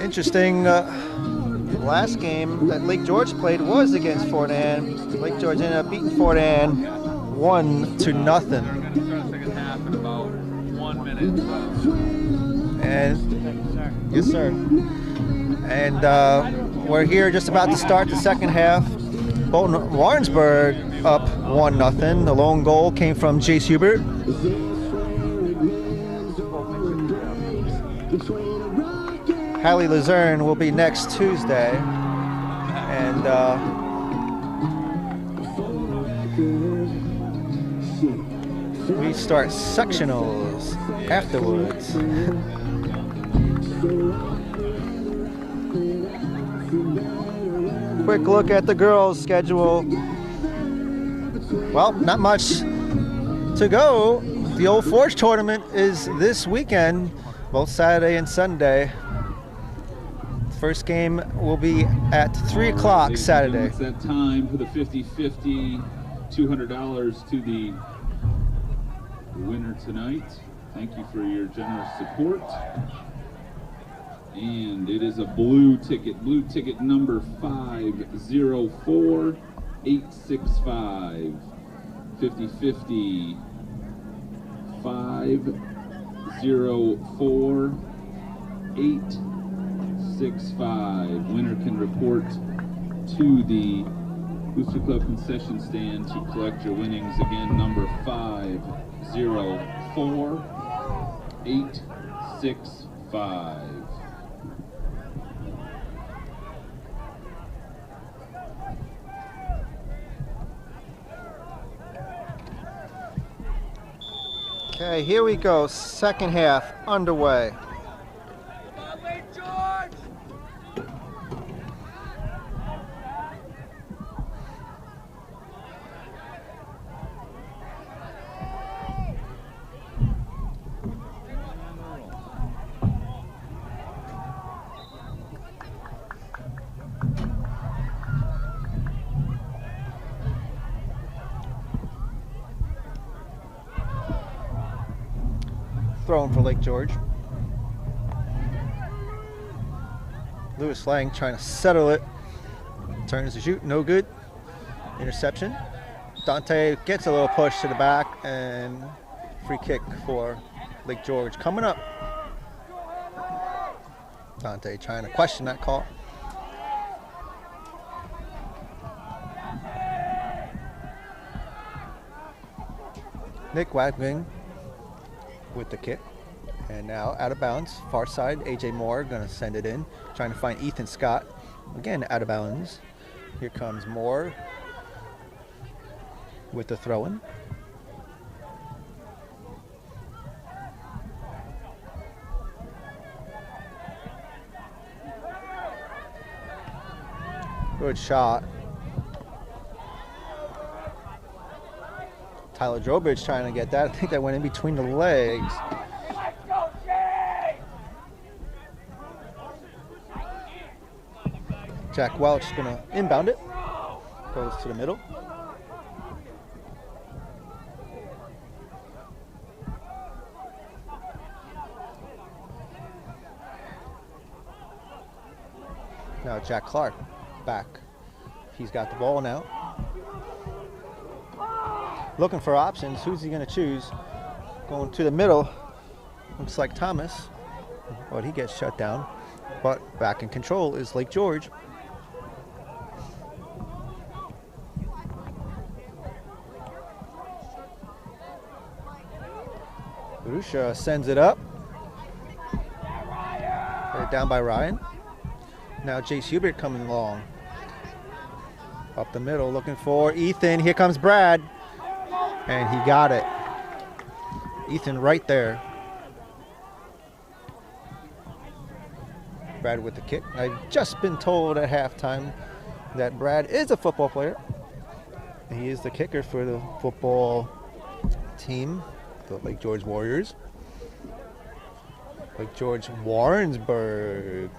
Interesting. Last game that Lake George played was against Fort Anne. Lake George ended up beating Fort Anne 1-0. And yes, sir. And we're here just about to start the second half. Bolton Warrensburg up 1-0. The lone goal came from Jace Hubert. Hallie Luzerne will be next Tuesday. And We start sectionals afterwards. Quick look at the girls' schedule. Well, not much to go. The Old Forge tournament is this weekend, both Saturday and Sunday. First game will be at 3 o'clock Saturday. It's that time for the 50-50, $200 to the winner tonight. Thank you for your generous support. And it is a blue ticket number 504865. 50-50, 504865. Winner can report to the Booster Club concession stand to collect your winnings. Again, number 504865. Okay, here we go. Second half underway. Throwing for Lake George. Lewis Lang trying to settle it. Turns to shoot, no good. Interception. Dante gets a little push to the back and free kick for Lake George coming up. Dante trying to question that call. Nick Wagling with the kick, and now out of bounds, far side. AJ Moore gonna send it in, trying to find Ethan Scott, again out of bounds. Here comes Moore with the throw-in. Good shot. Tyler Drobridge trying to get that. I think that went in between the legs. Jack Welch is going to inbound it. Goes to the middle. Now Jack Clark back. He's got the ball now. Looking for options. Who's he going to choose? Going to the middle. Looks like Thomas. But he gets shut down. But back in control is Lake George. Urusha sends it up. Put it down by Ryan. Now Jace Hubert coming along. Up the middle looking for Ethan. Here comes Brad. And he got it. Ethan right there. Brad with the kick. I've just been told at halftime that Brad is a football player. He is the kicker for the football team, the Lake George Warriors. Lake George Warrensburg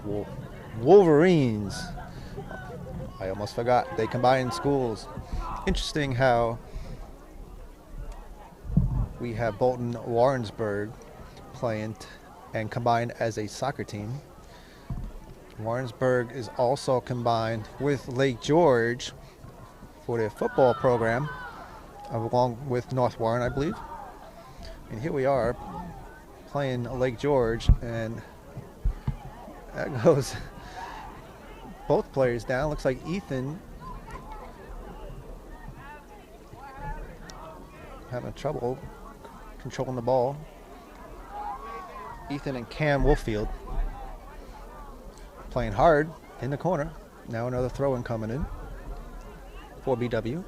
Wolverines. I almost forgot. They combine schools. Interesting how we have Bolton Warrensburg playing and combined as a soccer team. Warrensburg is also combined with Lake George for their football program, along with North Warren, I believe. And here we are playing Lake George, and that goes both players down. Looks like Ethan having trouble controlling the ball. Ethan and Cam Wolfield playing hard in the corner. Now another throw-in coming in for BW.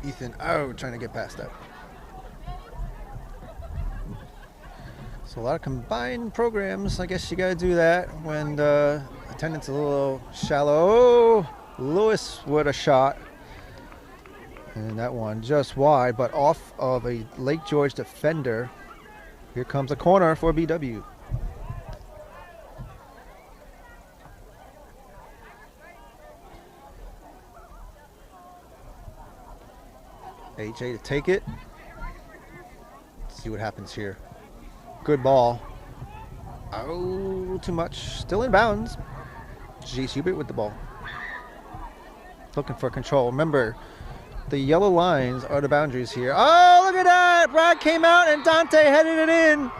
Ethan, oh, trying to get past that. So a lot of combined programs. I guess you got to do that when the attendance is a little shallow. Lewis with a shot. And that one just wide, but off of a Lake George defender. Here comes a corner for BW. AJ to take it. Let's see what happens here. Good ball. Oh, too much. Still in bounds. Jace Hubert with the ball. Looking for control. Remember, the yellow lines are the boundaries here. Oh, look at that! Brad came out and Dante headed it in.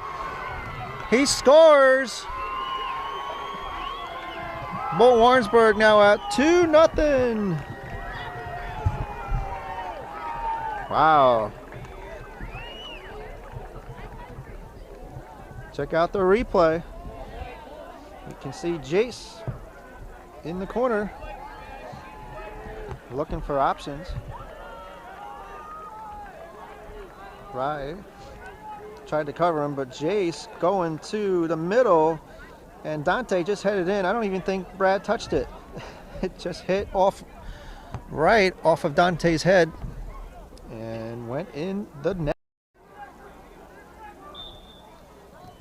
He scores. Bolton Warrensburg now at 2-0. Wow. Check out the replay. You can see Jace in the corner looking for options. Right. Tried to cover him, but Jace going to the middle, and Dante just headed in. I don't even think Brad touched it. It just hit off right off of Dante's head and went in the net.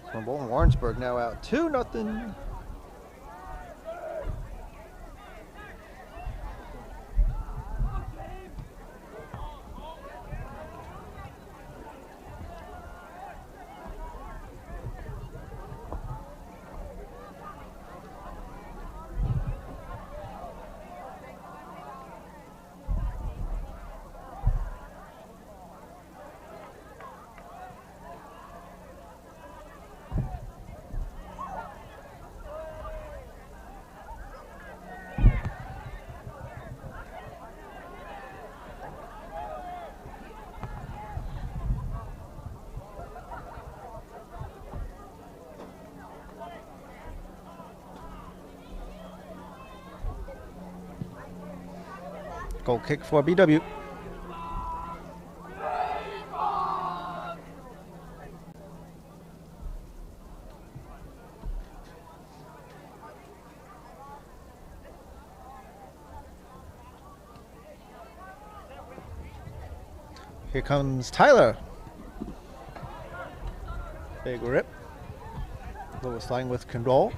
From Bolton Warrensburg now out 2-0. Goal kick for BW. Here comes Tyler. Big rip. Lewis line with control.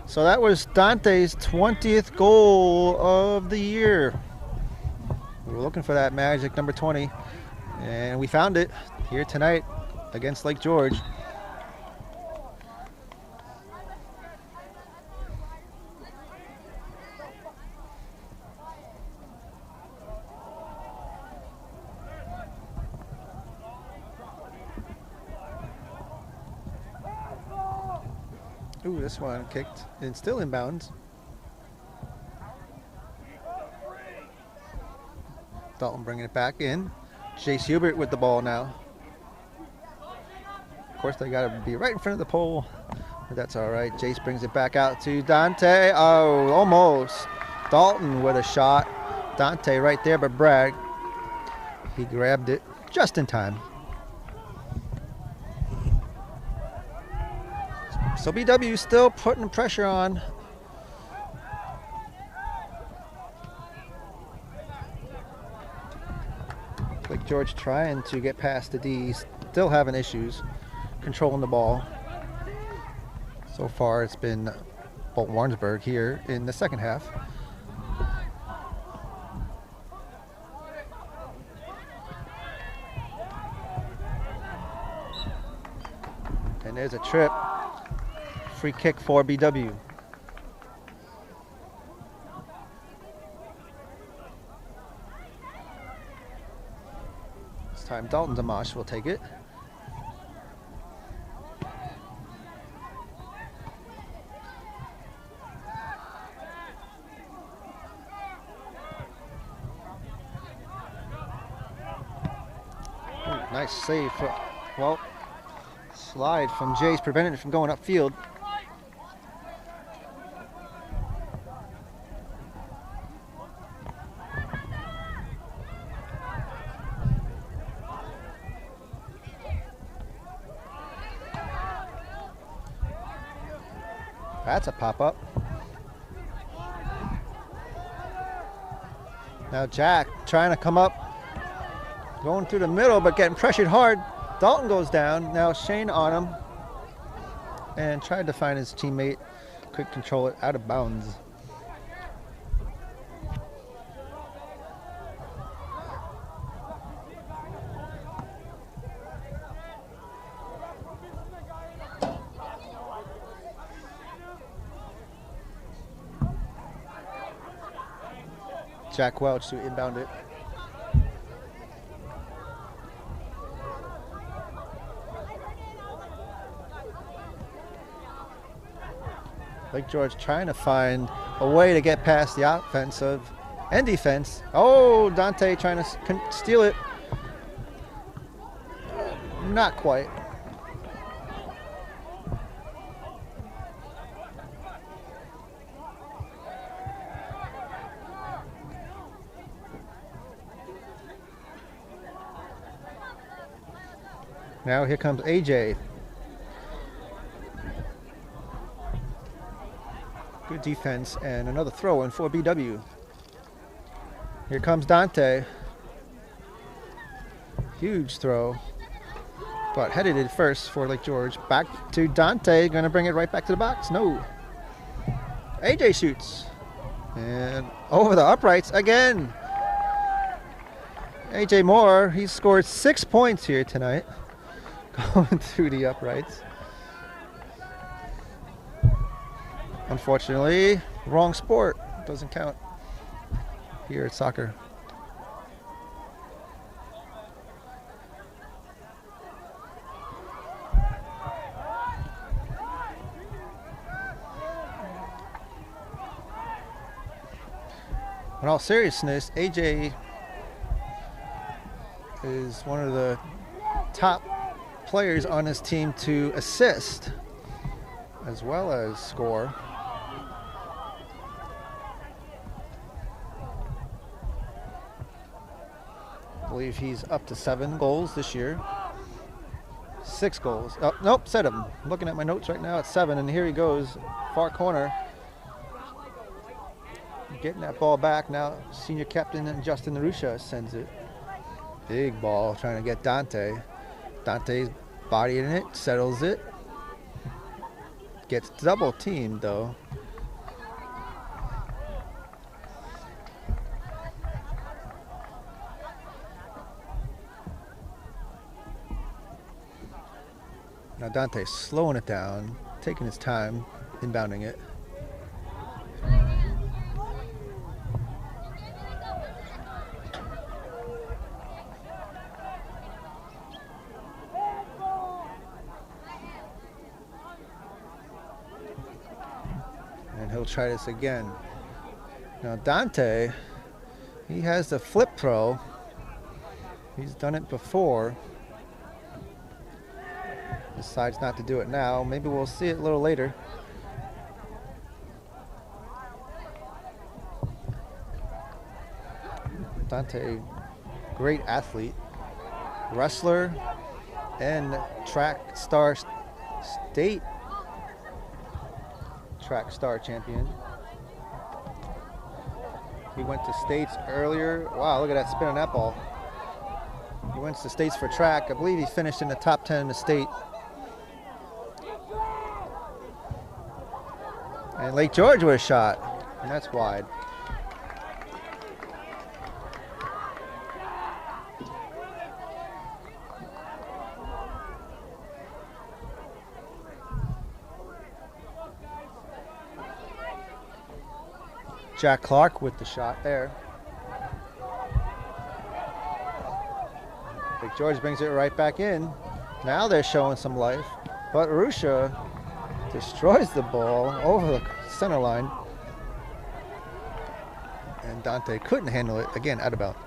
So that was Dante's 20th goal of the year. We were looking for that magic number 20, and we found it here tonight against Lake George. Ooh, this one kicked and still inbounds. Dalton bringing it back in. Jace Hubert with the ball now. Of course, they got to be right in front of the pole, but that's all right. Jace brings it back out to Dante. Oh, almost. Dalton with a shot. Dante right there, but Bragg, he grabbed it just in time. So BW still putting pressure on. Lake George trying to get past the D's, still having issues controlling the ball. So far it's been Bolton Warrensburg here in the second half. And there's a trip. Free kick for BW. This time Dalton Damash will take it. Ooh, nice save. Well, slide from Jace prevented it from going upfield. That's a pop-up. Now Jack trying to come up, going through the middle, but getting pressured hard. Dalton goes down. Now Shane on him, and tried to find his teammate. Couldn't control it, out of bounds. Jack Welch to inbound it. Lake George trying to find a way to get past the offensive and defense. Oh, Dante trying to steal it. Not quite. Now here comes AJ. Good defense and another throw in for BW. Here comes Dante. Huge throw, but headed it first for Lake George. Back to Dante, gonna bring it right back to the box. No. AJ shoots. And over the uprights again. AJ Moore, he scored 6 points here tonight. Going through the uprights. Unfortunately, wrong sport. Doesn't count here at soccer. In all seriousness, AJ is one of the top players on his team to assist as well as score. I believe he's up to 7 goals this year. 6 goals. Oh, nope, 7. I'm looking at my notes right now at 7, and here he goes, far corner. Getting that ball back now. Senior captain Justin Narusha sends it. Big ball trying to get Dante. Dante's bodying it, settles it. Gets double teamed though. Now Dante's slowing it down, taking his time, inbounding it. And he'll try this again. Now Dante, he has the flip throw. He's done it before. Decides not to do it now. Maybe we'll see it a little later. Dante, great athlete, wrestler, and track star state track star champion. He went to states earlier. Wow, look at that spin on that ball. He went to states for track. I believe he finished in the top 10 in the state. And Lake George with a shot, and that's wide. Jack Clark with the shot there. Lake George brings it right back in. Now they're showing some life, but Arusha destroys the ball over the center line. And Dante couldn't handle it. Again, out of bounds.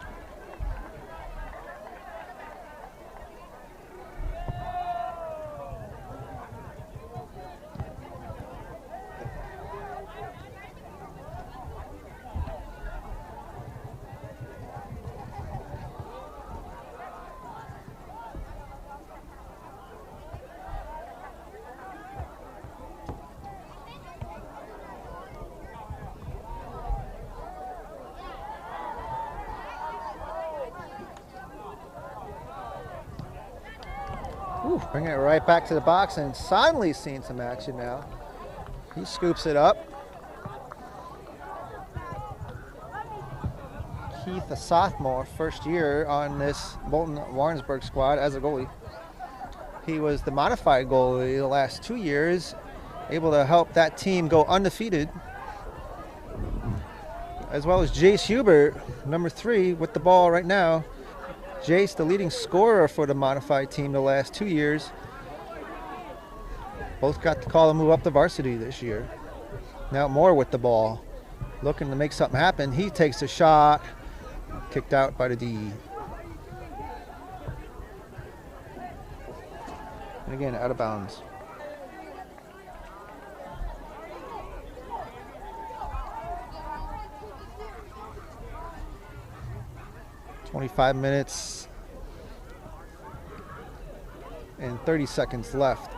Whew, bringing it right back to the box, and Sonley's seeing some action now. He scoops it up. Keith, a sophomore, first year on this Bolton Warrensburg squad as a goalie. He was the modified goalie the last 2 years, able to help that team go undefeated. As well as Jace Hubert, number 3, with the ball right now. Jace, the leading scorer for the modified team the last 2 years. Both got the call to move up to varsity this year. Now Moore with the ball, looking to make something happen. He takes a shot, kicked out by the D. And again, out of bounds. "25 minutes and 30 seconds left.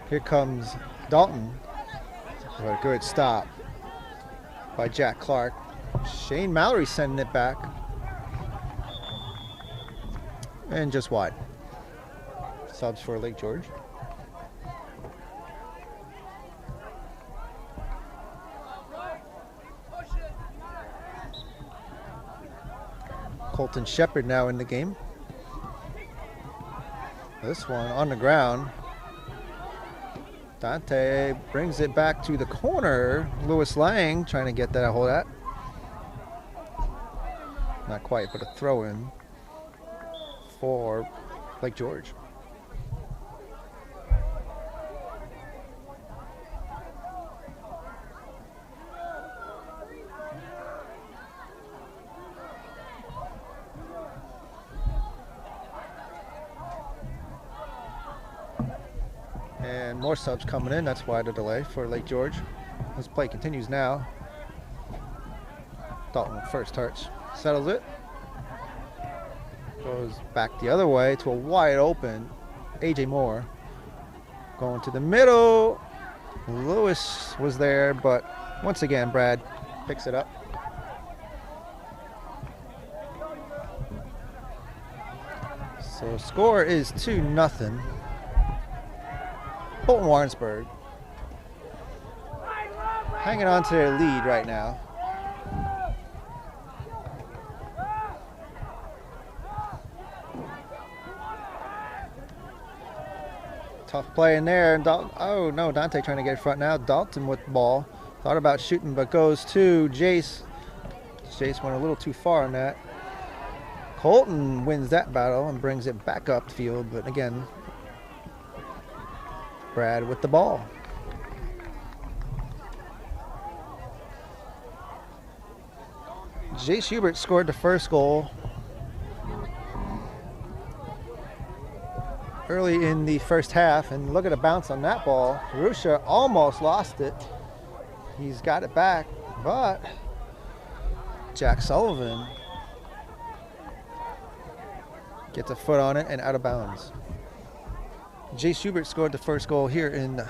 Here comes Dalton. What a good stop by Jack Clark. Shane Mallory sending it back. And just wide. Subs for Lake George. Colton Shepard now in the game. This one on the ground. Dante brings it back to the corner. Lewis Lang trying to get that a hold of that. Not quite, but a throw in for Lake George. And more subs coming in. That's why the delay for Lake George. This play continues now. Dalton with first touch. Settles it. Goes back the other way to a wide open AJ Moore. Going to the middle. Lewis was there, but once again, Brad picks it up. So score is 2-0. Bolton Warrensburg hanging on to their lead right now. Tough play in there. And oh no, Dante trying to get in front now. Dalton with the ball. Thought about shooting, but goes to Jace. Jace went a little too far on that. Colton wins that battle and brings it back up the field, but again, Brad with the ball. Jace Hubert scored the first goal early in the first half, and look at the bounce on that ball. Rusha almost lost it. He's got it back, but Jack Sullivan gets a foot on it and out of bounds. Jace Hubert scored the first goal here in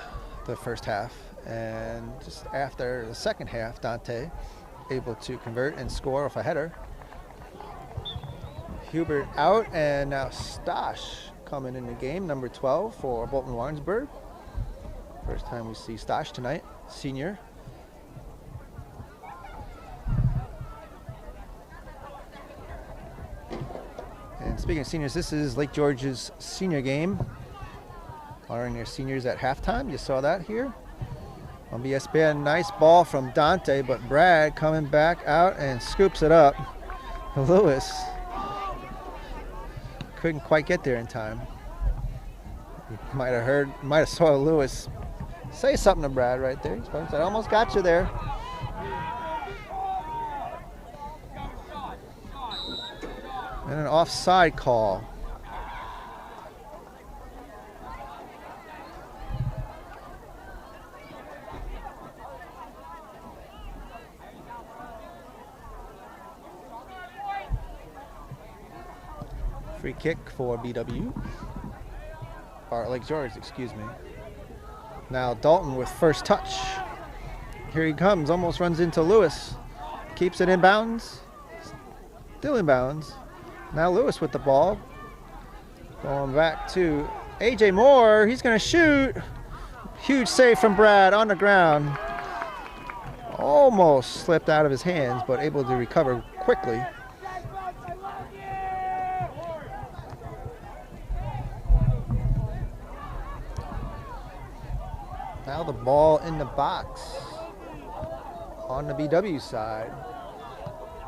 the first half, and just after the second half, Dante able to convert and score off a header. Hubert out, and now Stosh coming in the game, number 12 for Bolton Warrensburg. First time we see Stosh tonight, senior. And speaking of seniors, this is Lake George's senior game. Honoring their seniors at halftime. You saw that here on BSBN. Nice ball from Dante, but Brad coming back out and scoops it up. Lewis couldn't quite get there in time. Might have saw Lewis say something to Brad right there. He said, "I almost got you there." And an offside call. Free kick for BW. Or Lake George, excuse me. Now Dalton with first touch. Here he comes, almost runs into Lewis. Keeps it in bounds. Still in bounds. Now Lewis with the ball. Going back to AJ Moore. He's going to shoot. Huge save from Brad on the ground. Almost slipped out of his hands, but able to recover quickly. Now the ball in the box on the BW side.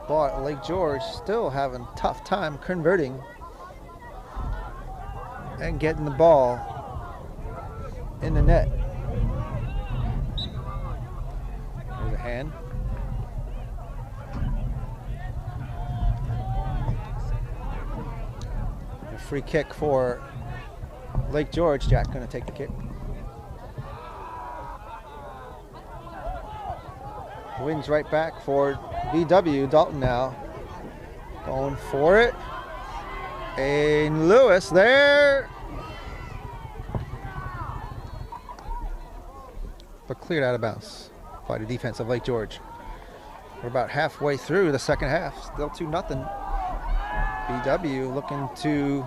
But Lake George still having a tough time converting and getting the ball in the net. There's a hand. A free kick for Lake George. Jack going to take the kick. Wings right back for VW. Dalton now going for it. And Lewis there. But cleared out of bounds by the defense of Lake George. We're about halfway through the second half. Still 2-0. VW looking to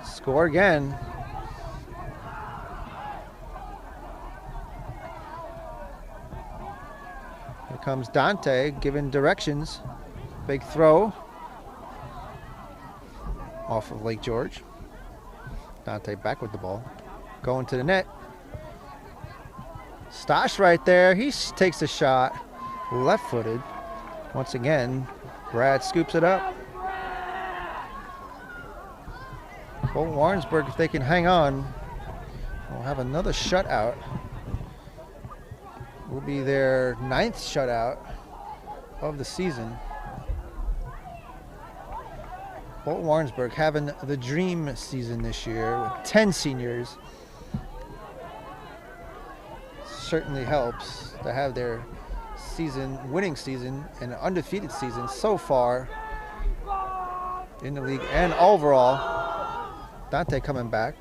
score again. Here comes Dante giving directions. Big throw off of Lake George. Dante back with the ball. Going to the net. Stosh right there. He takes a shot. Left-footed. Once again, Brad scoops it up. Bolton Warrensburg, if they can hang on, will have another shutout. Will be their 9th shutout of the season. Bolton Warrensburg having the dream season this year with 10 seniors. Certainly helps to have their winning season and an undefeated season so far in the league and overall. Dante coming back.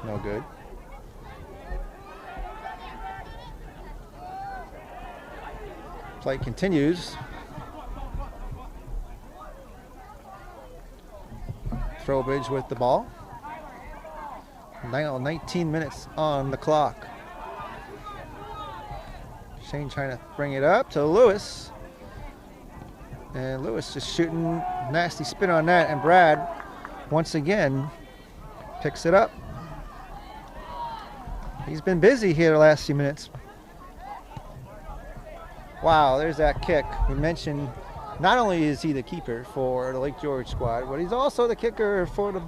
No good. Play continues. Throwbridge with the ball. Now 19 minutes on the clock. Shane trying to bring it up to Lewis. And Lewis just shooting nasty spin on that. And Brad, once again, picks it up. He's been busy here the last few minutes. Wow, there's that kick. We mentioned not only is he the keeper for the Lake George squad, but he's also the kicker for the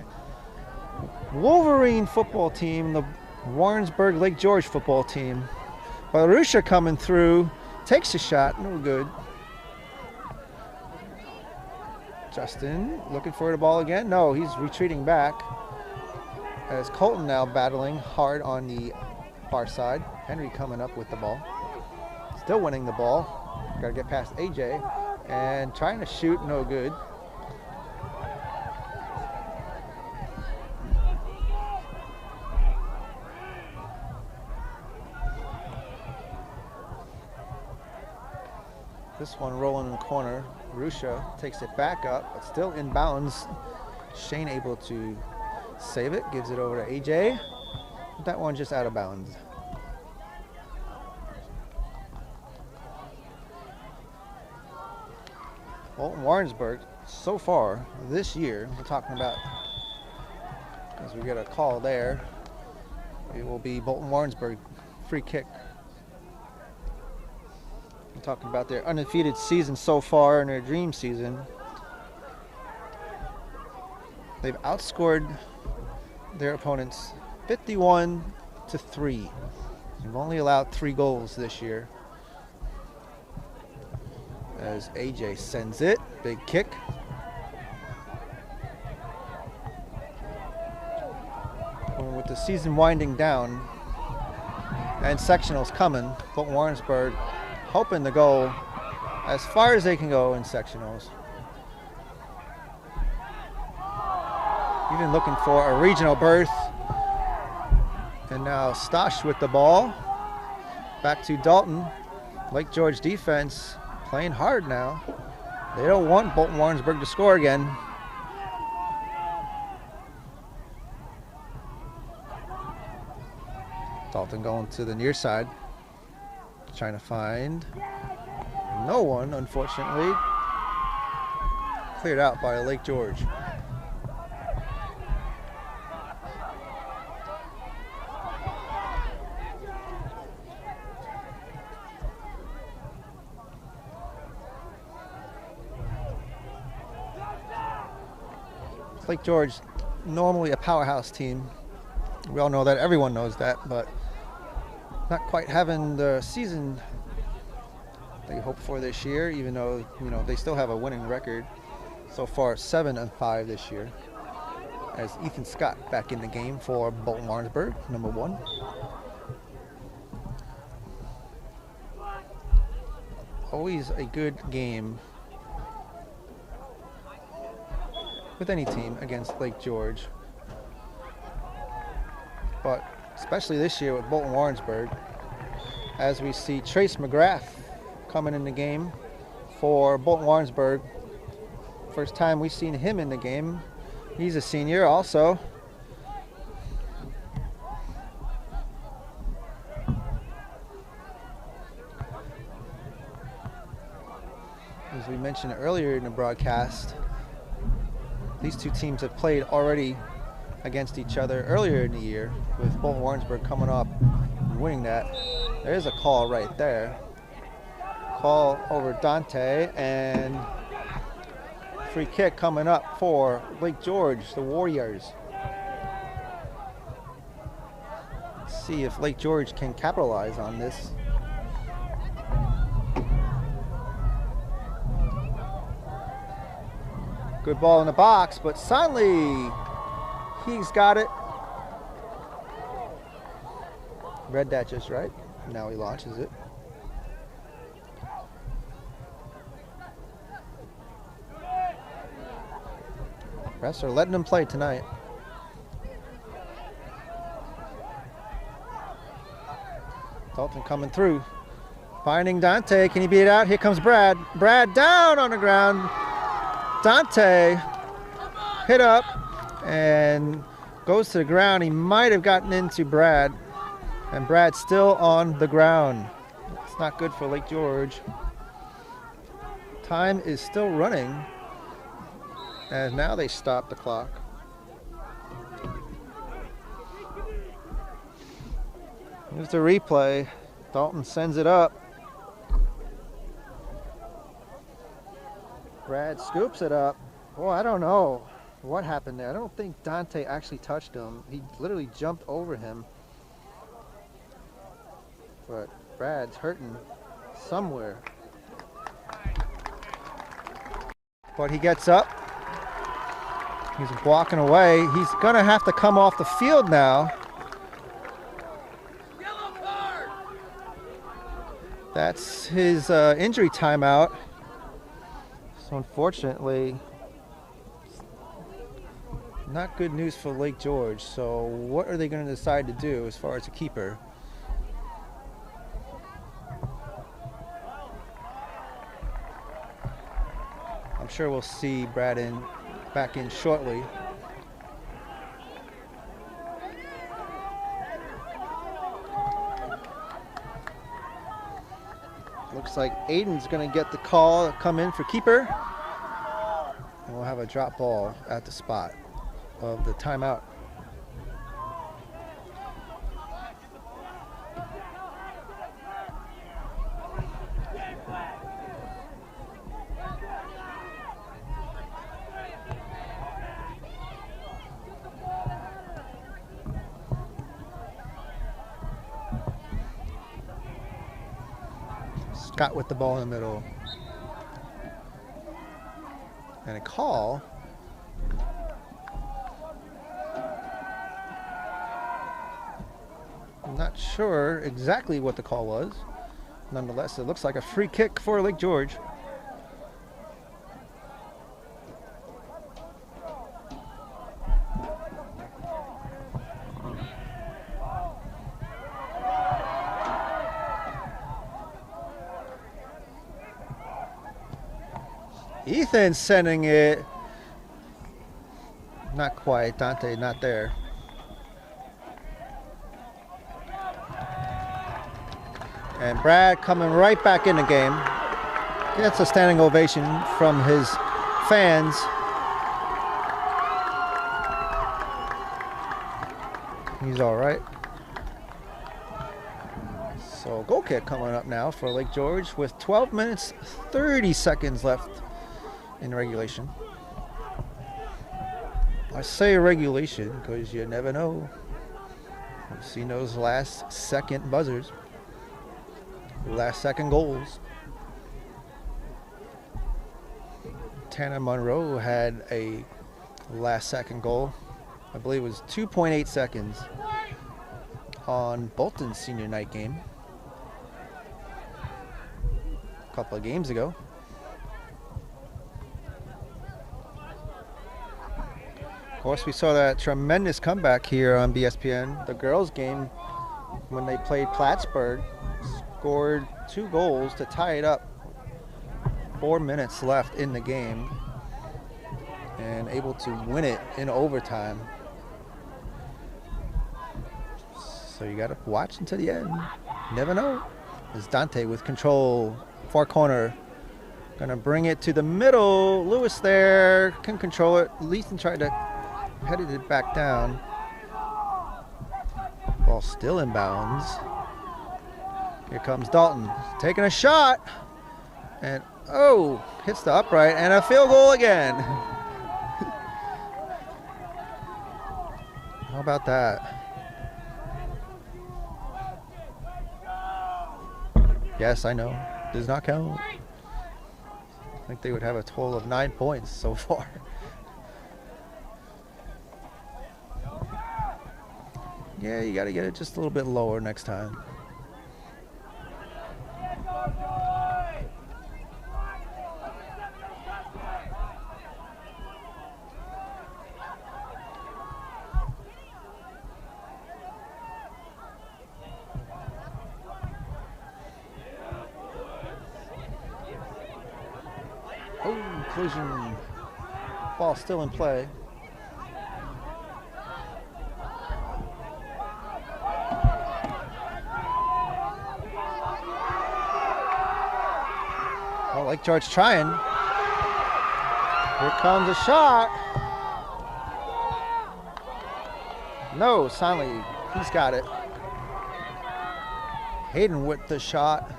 Wolverine football team, the Warrensburg Lake George football team. Barusha coming through, takes a shot, no good. Justin looking for the ball again. No, he's retreating back. As Colton now battling hard on the far side. Henry coming up with the ball. Still winning the ball. Got to get past AJ. And trying to shoot, no good. This one rolling in the corner. Rusha takes it back up, but still in bounds. Shane able to save it, gives it over to AJ. That one just out of bounds. Bolton Warrensburg, so far this year, we're talking about, as we get a call there, it will be Bolton Warrensburg free kick. We're talking about their undefeated season so far in their dream season. They've outscored their opponents 51-3. They've only allowed 3 goals this year. As AJ sends it, big kick. And with the season winding down and sectionals coming, Bolton Warrensburg hoping to go as far as they can go in sectionals. Even looking for a regional berth. And now Stosh with the ball. Back to Dalton. Lake George defense playing hard now. They don't want Bolton Warrensburg to score again. Dalton going to the near side, trying to find no one, unfortunately. Cleared out by Lake George. Lake George, normally a powerhouse team. We all know that, everyone knows that, but not quite having the season they hope for this year, even though, you know, they still have a winning record. So far, 7-5 this year. As Ethan Scott back in the game for Bolton Warrensburg, number 1. Always a good game with any team against Lake George, but especially this year with Bolton Warrensburg, as we see Trace McGrath coming in the game for Bolton Warrensburg. First time we've seen him in the game. He's a senior also. As we mentioned earlier in the broadcast, these two teams have played already against each other earlier in the year, with Bolton Warrensburg coming up and winning that. There's a call right there. Call over Dante, and free kick coming up for Lake George, the Warriors. Let's see if Lake George can capitalize on this. Good ball in the box, but Sonley, he's got it. Read that just right. Now he launches it. Refs are letting him play tonight. Dalton coming through. Finding Dante. Can he beat it out? Here comes Brad. Brad down on the ground. Dante hit up and goes to the ground. He might have gotten into Brad, and Brad's still on the ground. It's not good for Lake George. Time is still running, and now they stop the clock. Here's the replay. Dalton sends it up. Brad scoops it up. Oh, I don't know what happened there. I don't think Dante actually touched him. He literally jumped over him. But Brad's hurting somewhere. But he gets up. He's walking away. He's going to have to come off the field now. Yellow card. That's his injury timeout. So unfortunately, not good news for Lake George. So what are they going to decide to do as far as a keeper? I'm sure we'll see Brad back in shortly. Looks like Aiden's going to get the call, come in for keeper. And we'll have a drop ball at the spot of the timeout. Scott with the ball in the middle. And a call. I'm not sure exactly what the call was. Nonetheless, it looks like a free kick for Lake George. Ethan sending it. Not quite. Dante not there. And Brad coming right back in the game. Gets a standing ovation from his fans. He's all right. So goal kick coming up now for Lake George with 12 minutes, 30 seconds left in regulation. I say regulation because you never know. We've seen those last second buzzers, last second goals. Tanner Monroe had a last second goal. I believe it was 2.8 seconds on Bolton's senior night game a couple of games ago. Of course, we saw that tremendous comeback here on BSPN. The girls' game, when they played Plattsburgh, scored 2 goals to tie it up. 4 minutes left in the game, and able to win it in overtime. So you gotta watch until the end. Never know. There's Dante with control, far corner. Gonna bring it to the middle. Lewis there, can control it. Leeson tried to headed it back down. Ball still in bounds. Here comes Dalton, taking a shot. And oh, hits the upright and a field goal again. How about that? Yes, I know. Does not count. I think they would have a total of 9 points so far. Yeah, you got to get it just a little bit lower next time. Oh, collision. Ball still in play. Oh, Lake George trying. Here comes a shot. No, Sonley, he's got it. Hayden with the shot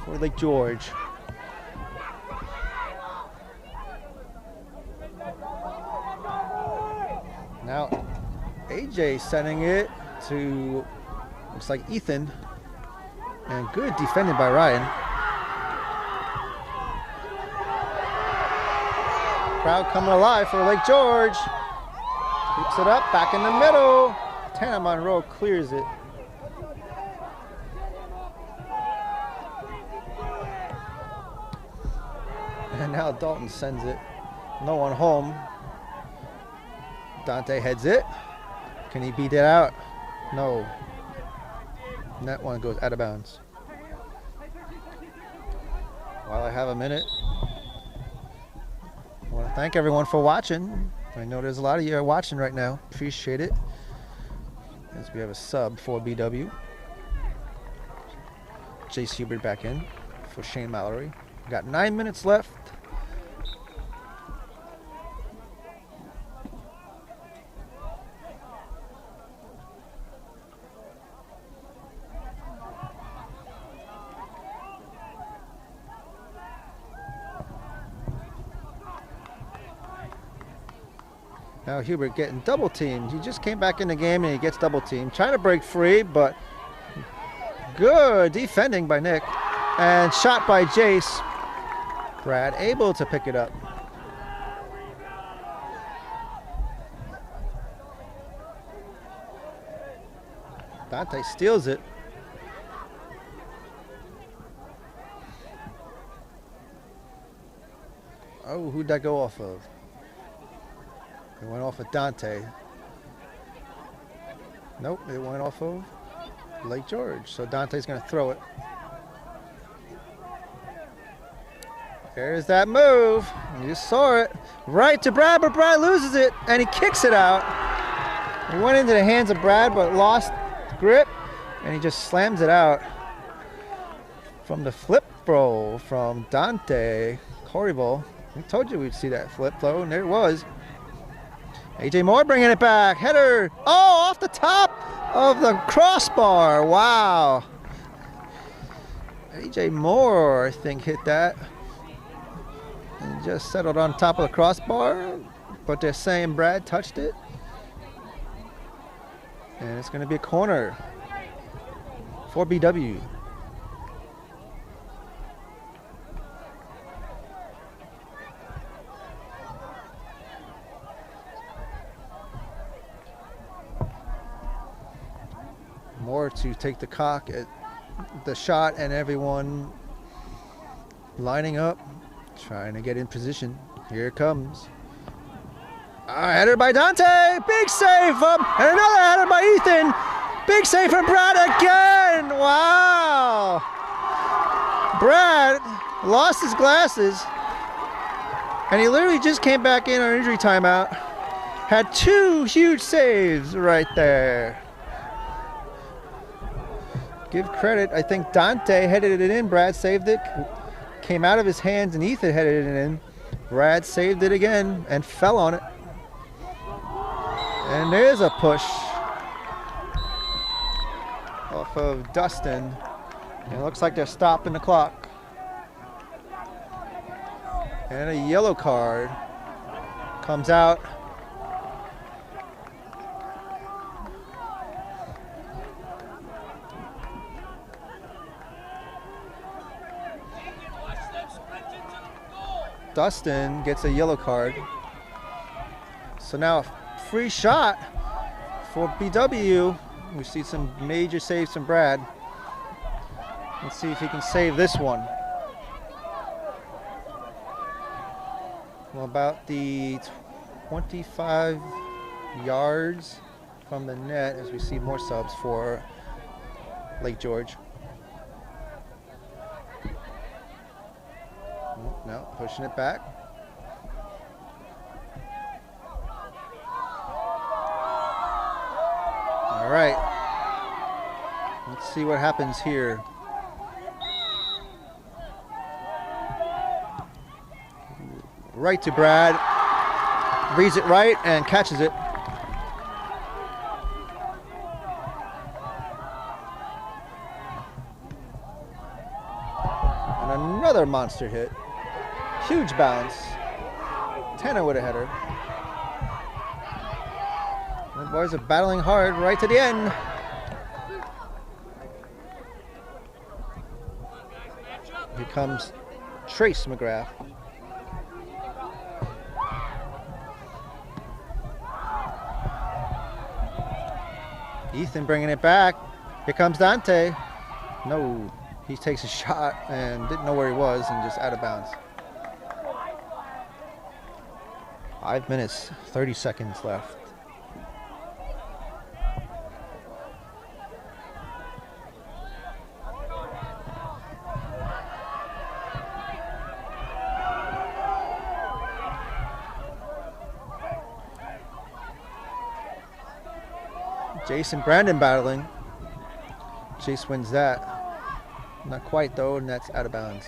for Lake George. Now, AJ sending it to, looks like Ethan. And good defending by Ryan. Crowd coming alive for Lake George. Keeps it up, back in the middle. Tanner Monroe clears it. And now Dalton sends it. No one home. Dante heads it. Can he beat it out? No. And that one goes out of bounds. While I have a minute, I want to thank everyone for watching. I know there's a lot of you watching right now. Appreciate it. As we have a sub for BW. Jace Hubert back in for Shane Mallory. Got 9 minutes left. Now Hubert getting double teamed. He just came back in the game and he gets double teamed. Trying to break free, but good defending by Nick. And shot by Jace. Brad able to pick it up. Dante steals it. Oh, who'd that go off of? It went off of Dante. Nope, it went off of Lake George. So Dante's going to throw it. There's that move. You saw it. Right to Brad, but Brad loses it, and he kicks it out. It went into the hands of Brad, but lost grip, and he just slams it out. from the flip throw from Dante Corrival. We told you we'd see that flip throw, and there it was. AJ Moore bringing it back. Header. Oh, off the top of the crossbar. Wow. AJ Moore, I think, hit that. And just settled on top of the crossbar. But they're saying Brad touched it. And it's going to be a corner for BW. Moore to take the cock at the shot, and everyone lining up, trying to get in position. Here it comes. Header by Dante, big save and another header by Ethan. Big save from Brad again. Wow. Brad lost his glasses, and he literally just came back in on injury timeout. Had two huge saves right there. Give credit, I think Dante headed it in, Brad saved it. Came out of his hands and Ethan headed it in. Brad saved it again and fell on it. And there's a push off of Dustin. And it looks like they're stopping the clock. And a yellow card comes out. Dustin gets a yellow card. So now a free shot for BW. We see some major saves from Brad. Let's see if he can save this one. Well, about the 25 yards from the net as we see more subs for Lake George. No, pushing it back. All right. Let's see what happens here. Right to Brad. Reads it right and catches it. And another monster hit. Huge bounce. Tanner with a header. The boys are battling hard right to the end. Here comes Trace McGrath. Ethan bringing it back. Here comes Dante. No, he takes a shot and didn't know where he was and just out of bounds. 5 minutes, 30 seconds left. Jason Brandon battling. Chase wins that. Not quite though, and that's out of bounds.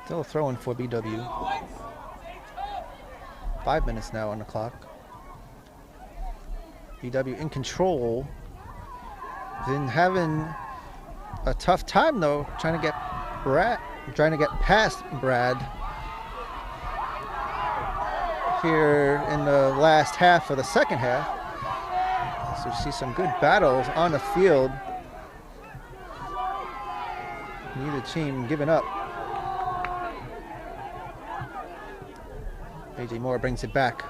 Still throwing for BW. 5 minutes now on the clock. BW in control. Been having a tough time though, trying to get past Brad here in the last half of the second half. So you see some good battles on the field. Neither team giving up. AJ Moore brings it back.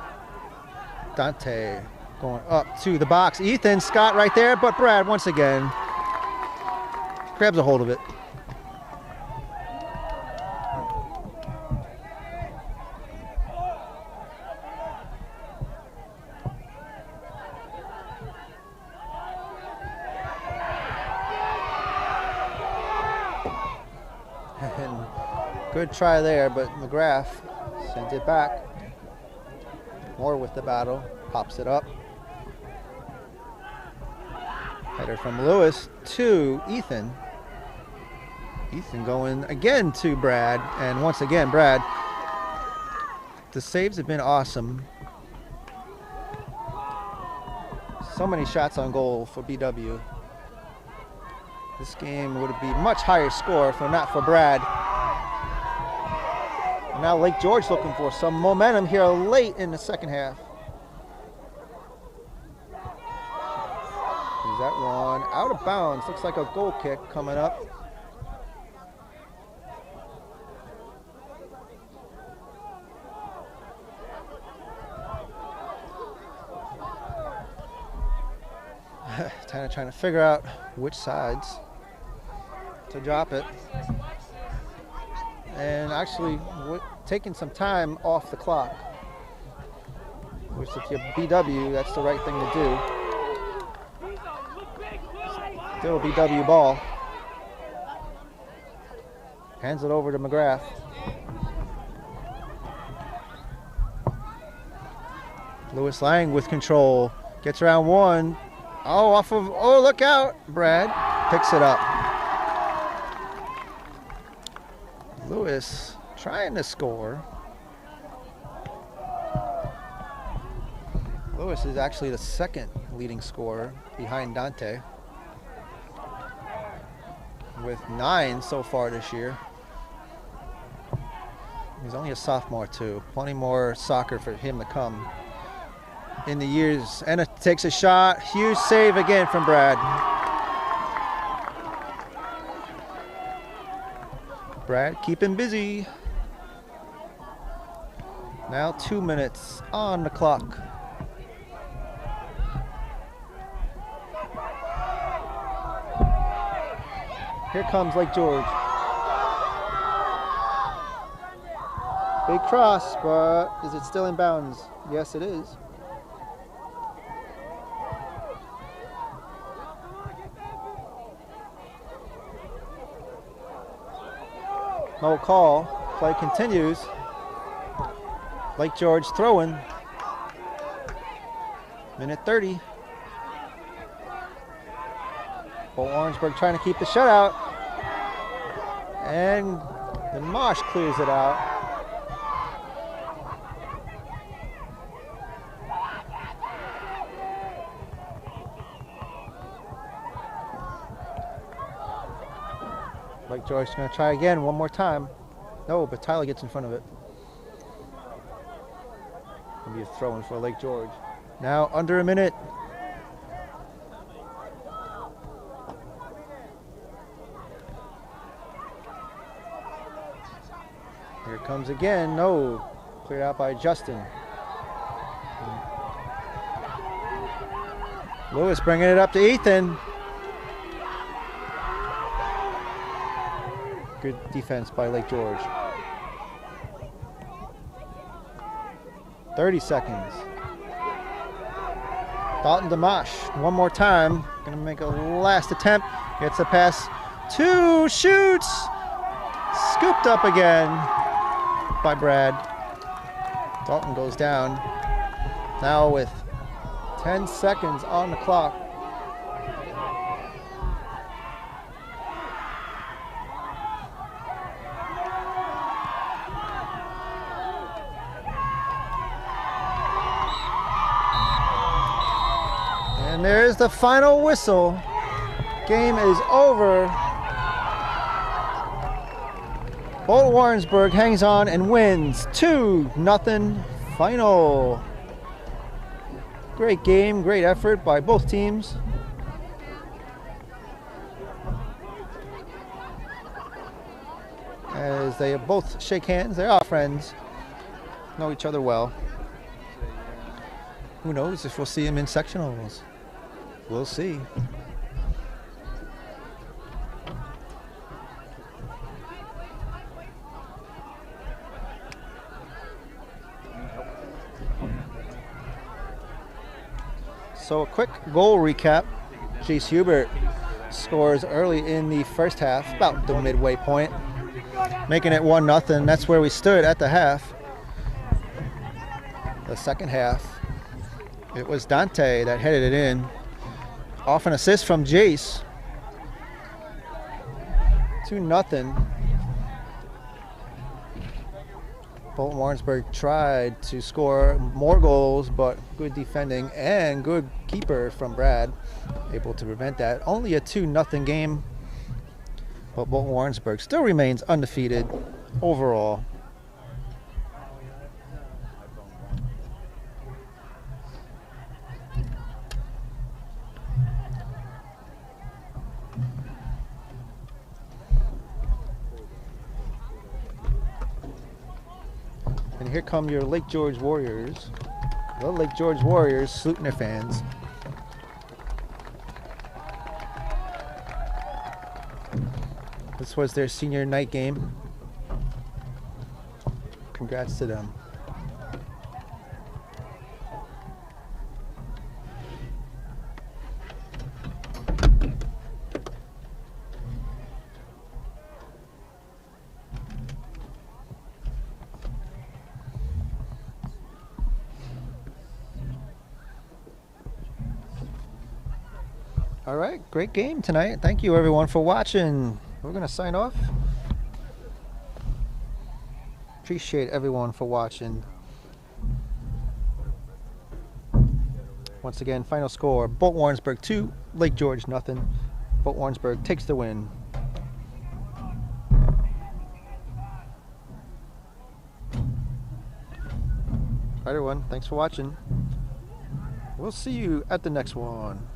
Dante going up to the box. Ethan Scott right there, but Brad once again grabs a hold of it. And good try there, but McGrath sends it back. Moore with the battle, pops it up. Header from Lewis to Ethan. Ethan going again to Brad, and once again, Brad. The saves have been awesome. So many shots on goal for BW. This game would be much higher score if not for Brad. And now Lake George looking for some momentum here late in the second half. Is that one out of bounds? Looks like a goal kick coming up. Kind of trying to figure out which sides to drop it. And actually taking some time off the clock, which if you're BW, that's the right thing to do. Still BW ball. Hands it over to McGrath. Lewis Lang with control. Gets around one. Oh, off of, oh, look out. Brad picks it up. Lewis trying to score. Lewis is actually the second leading scorer behind Dante, with 9 so far this year. He's only a sophomore too. Plenty more soccer for him to come in the years. And it takes a shot. Huge save again from Brad. Brad keeping busy. Now 2 minutes on the clock. Here comes Lake George. Big cross, but is it still in bounds? Yes, it is. No call. Play continues. Lake George throwing. Minute 30. Bolton Warrensburg trying to keep the shutout. And the Marsh clears it out. Lake George's going to try again one more time. No, but Tyler gets in front of it. It'll be a throw-in for Lake George. Now under a minute. Here it comes again. No. Cleared out by Justin. Lewis bringing it up to Ethan. Good defense by Lake George. 30 seconds. Dalton Dimash, one more time. Gonna make a last attempt. Gets a pass. 2 shoots. Scooped up again by Brad. Dalton goes down. Now with 10 seconds on the clock. And there's the final whistle. Game is over. Bolton Warrensburg hangs on and wins 2-0 final. Great game, great effort by both teams. As they both shake hands, they are friends, know each other well. Who knows if we'll see them in sectionals? We'll see. So a quick goal recap. Jace Hubert scores early in the first half, about the midway point, making it 1-0. That's where we stood at the half. The second half, it was Dante that headed it in. Off an assist from Jace 2-0. Bolton Warrensburg tried to score more goals, but good defending and good keeper from Brad, able to prevent that. Only a 2-0 game, but Bolton Warrensburg still remains undefeated overall. And here come your Lake George Warriors. The Lake George Warriors saluting their fans. This was their senior night game. Congrats to them. All right, great game tonight. Thank you everyone for watching. We're gonna sign off. Appreciate everyone for watching. Once again, final score, Bolton Warrensburg 2, Lake George 0. Bolton Warrensburg takes the win. All right, everyone, thanks for watching. We'll see you at the next one.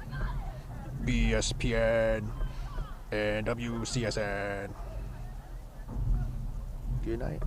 BSPN and WCSN. Good night.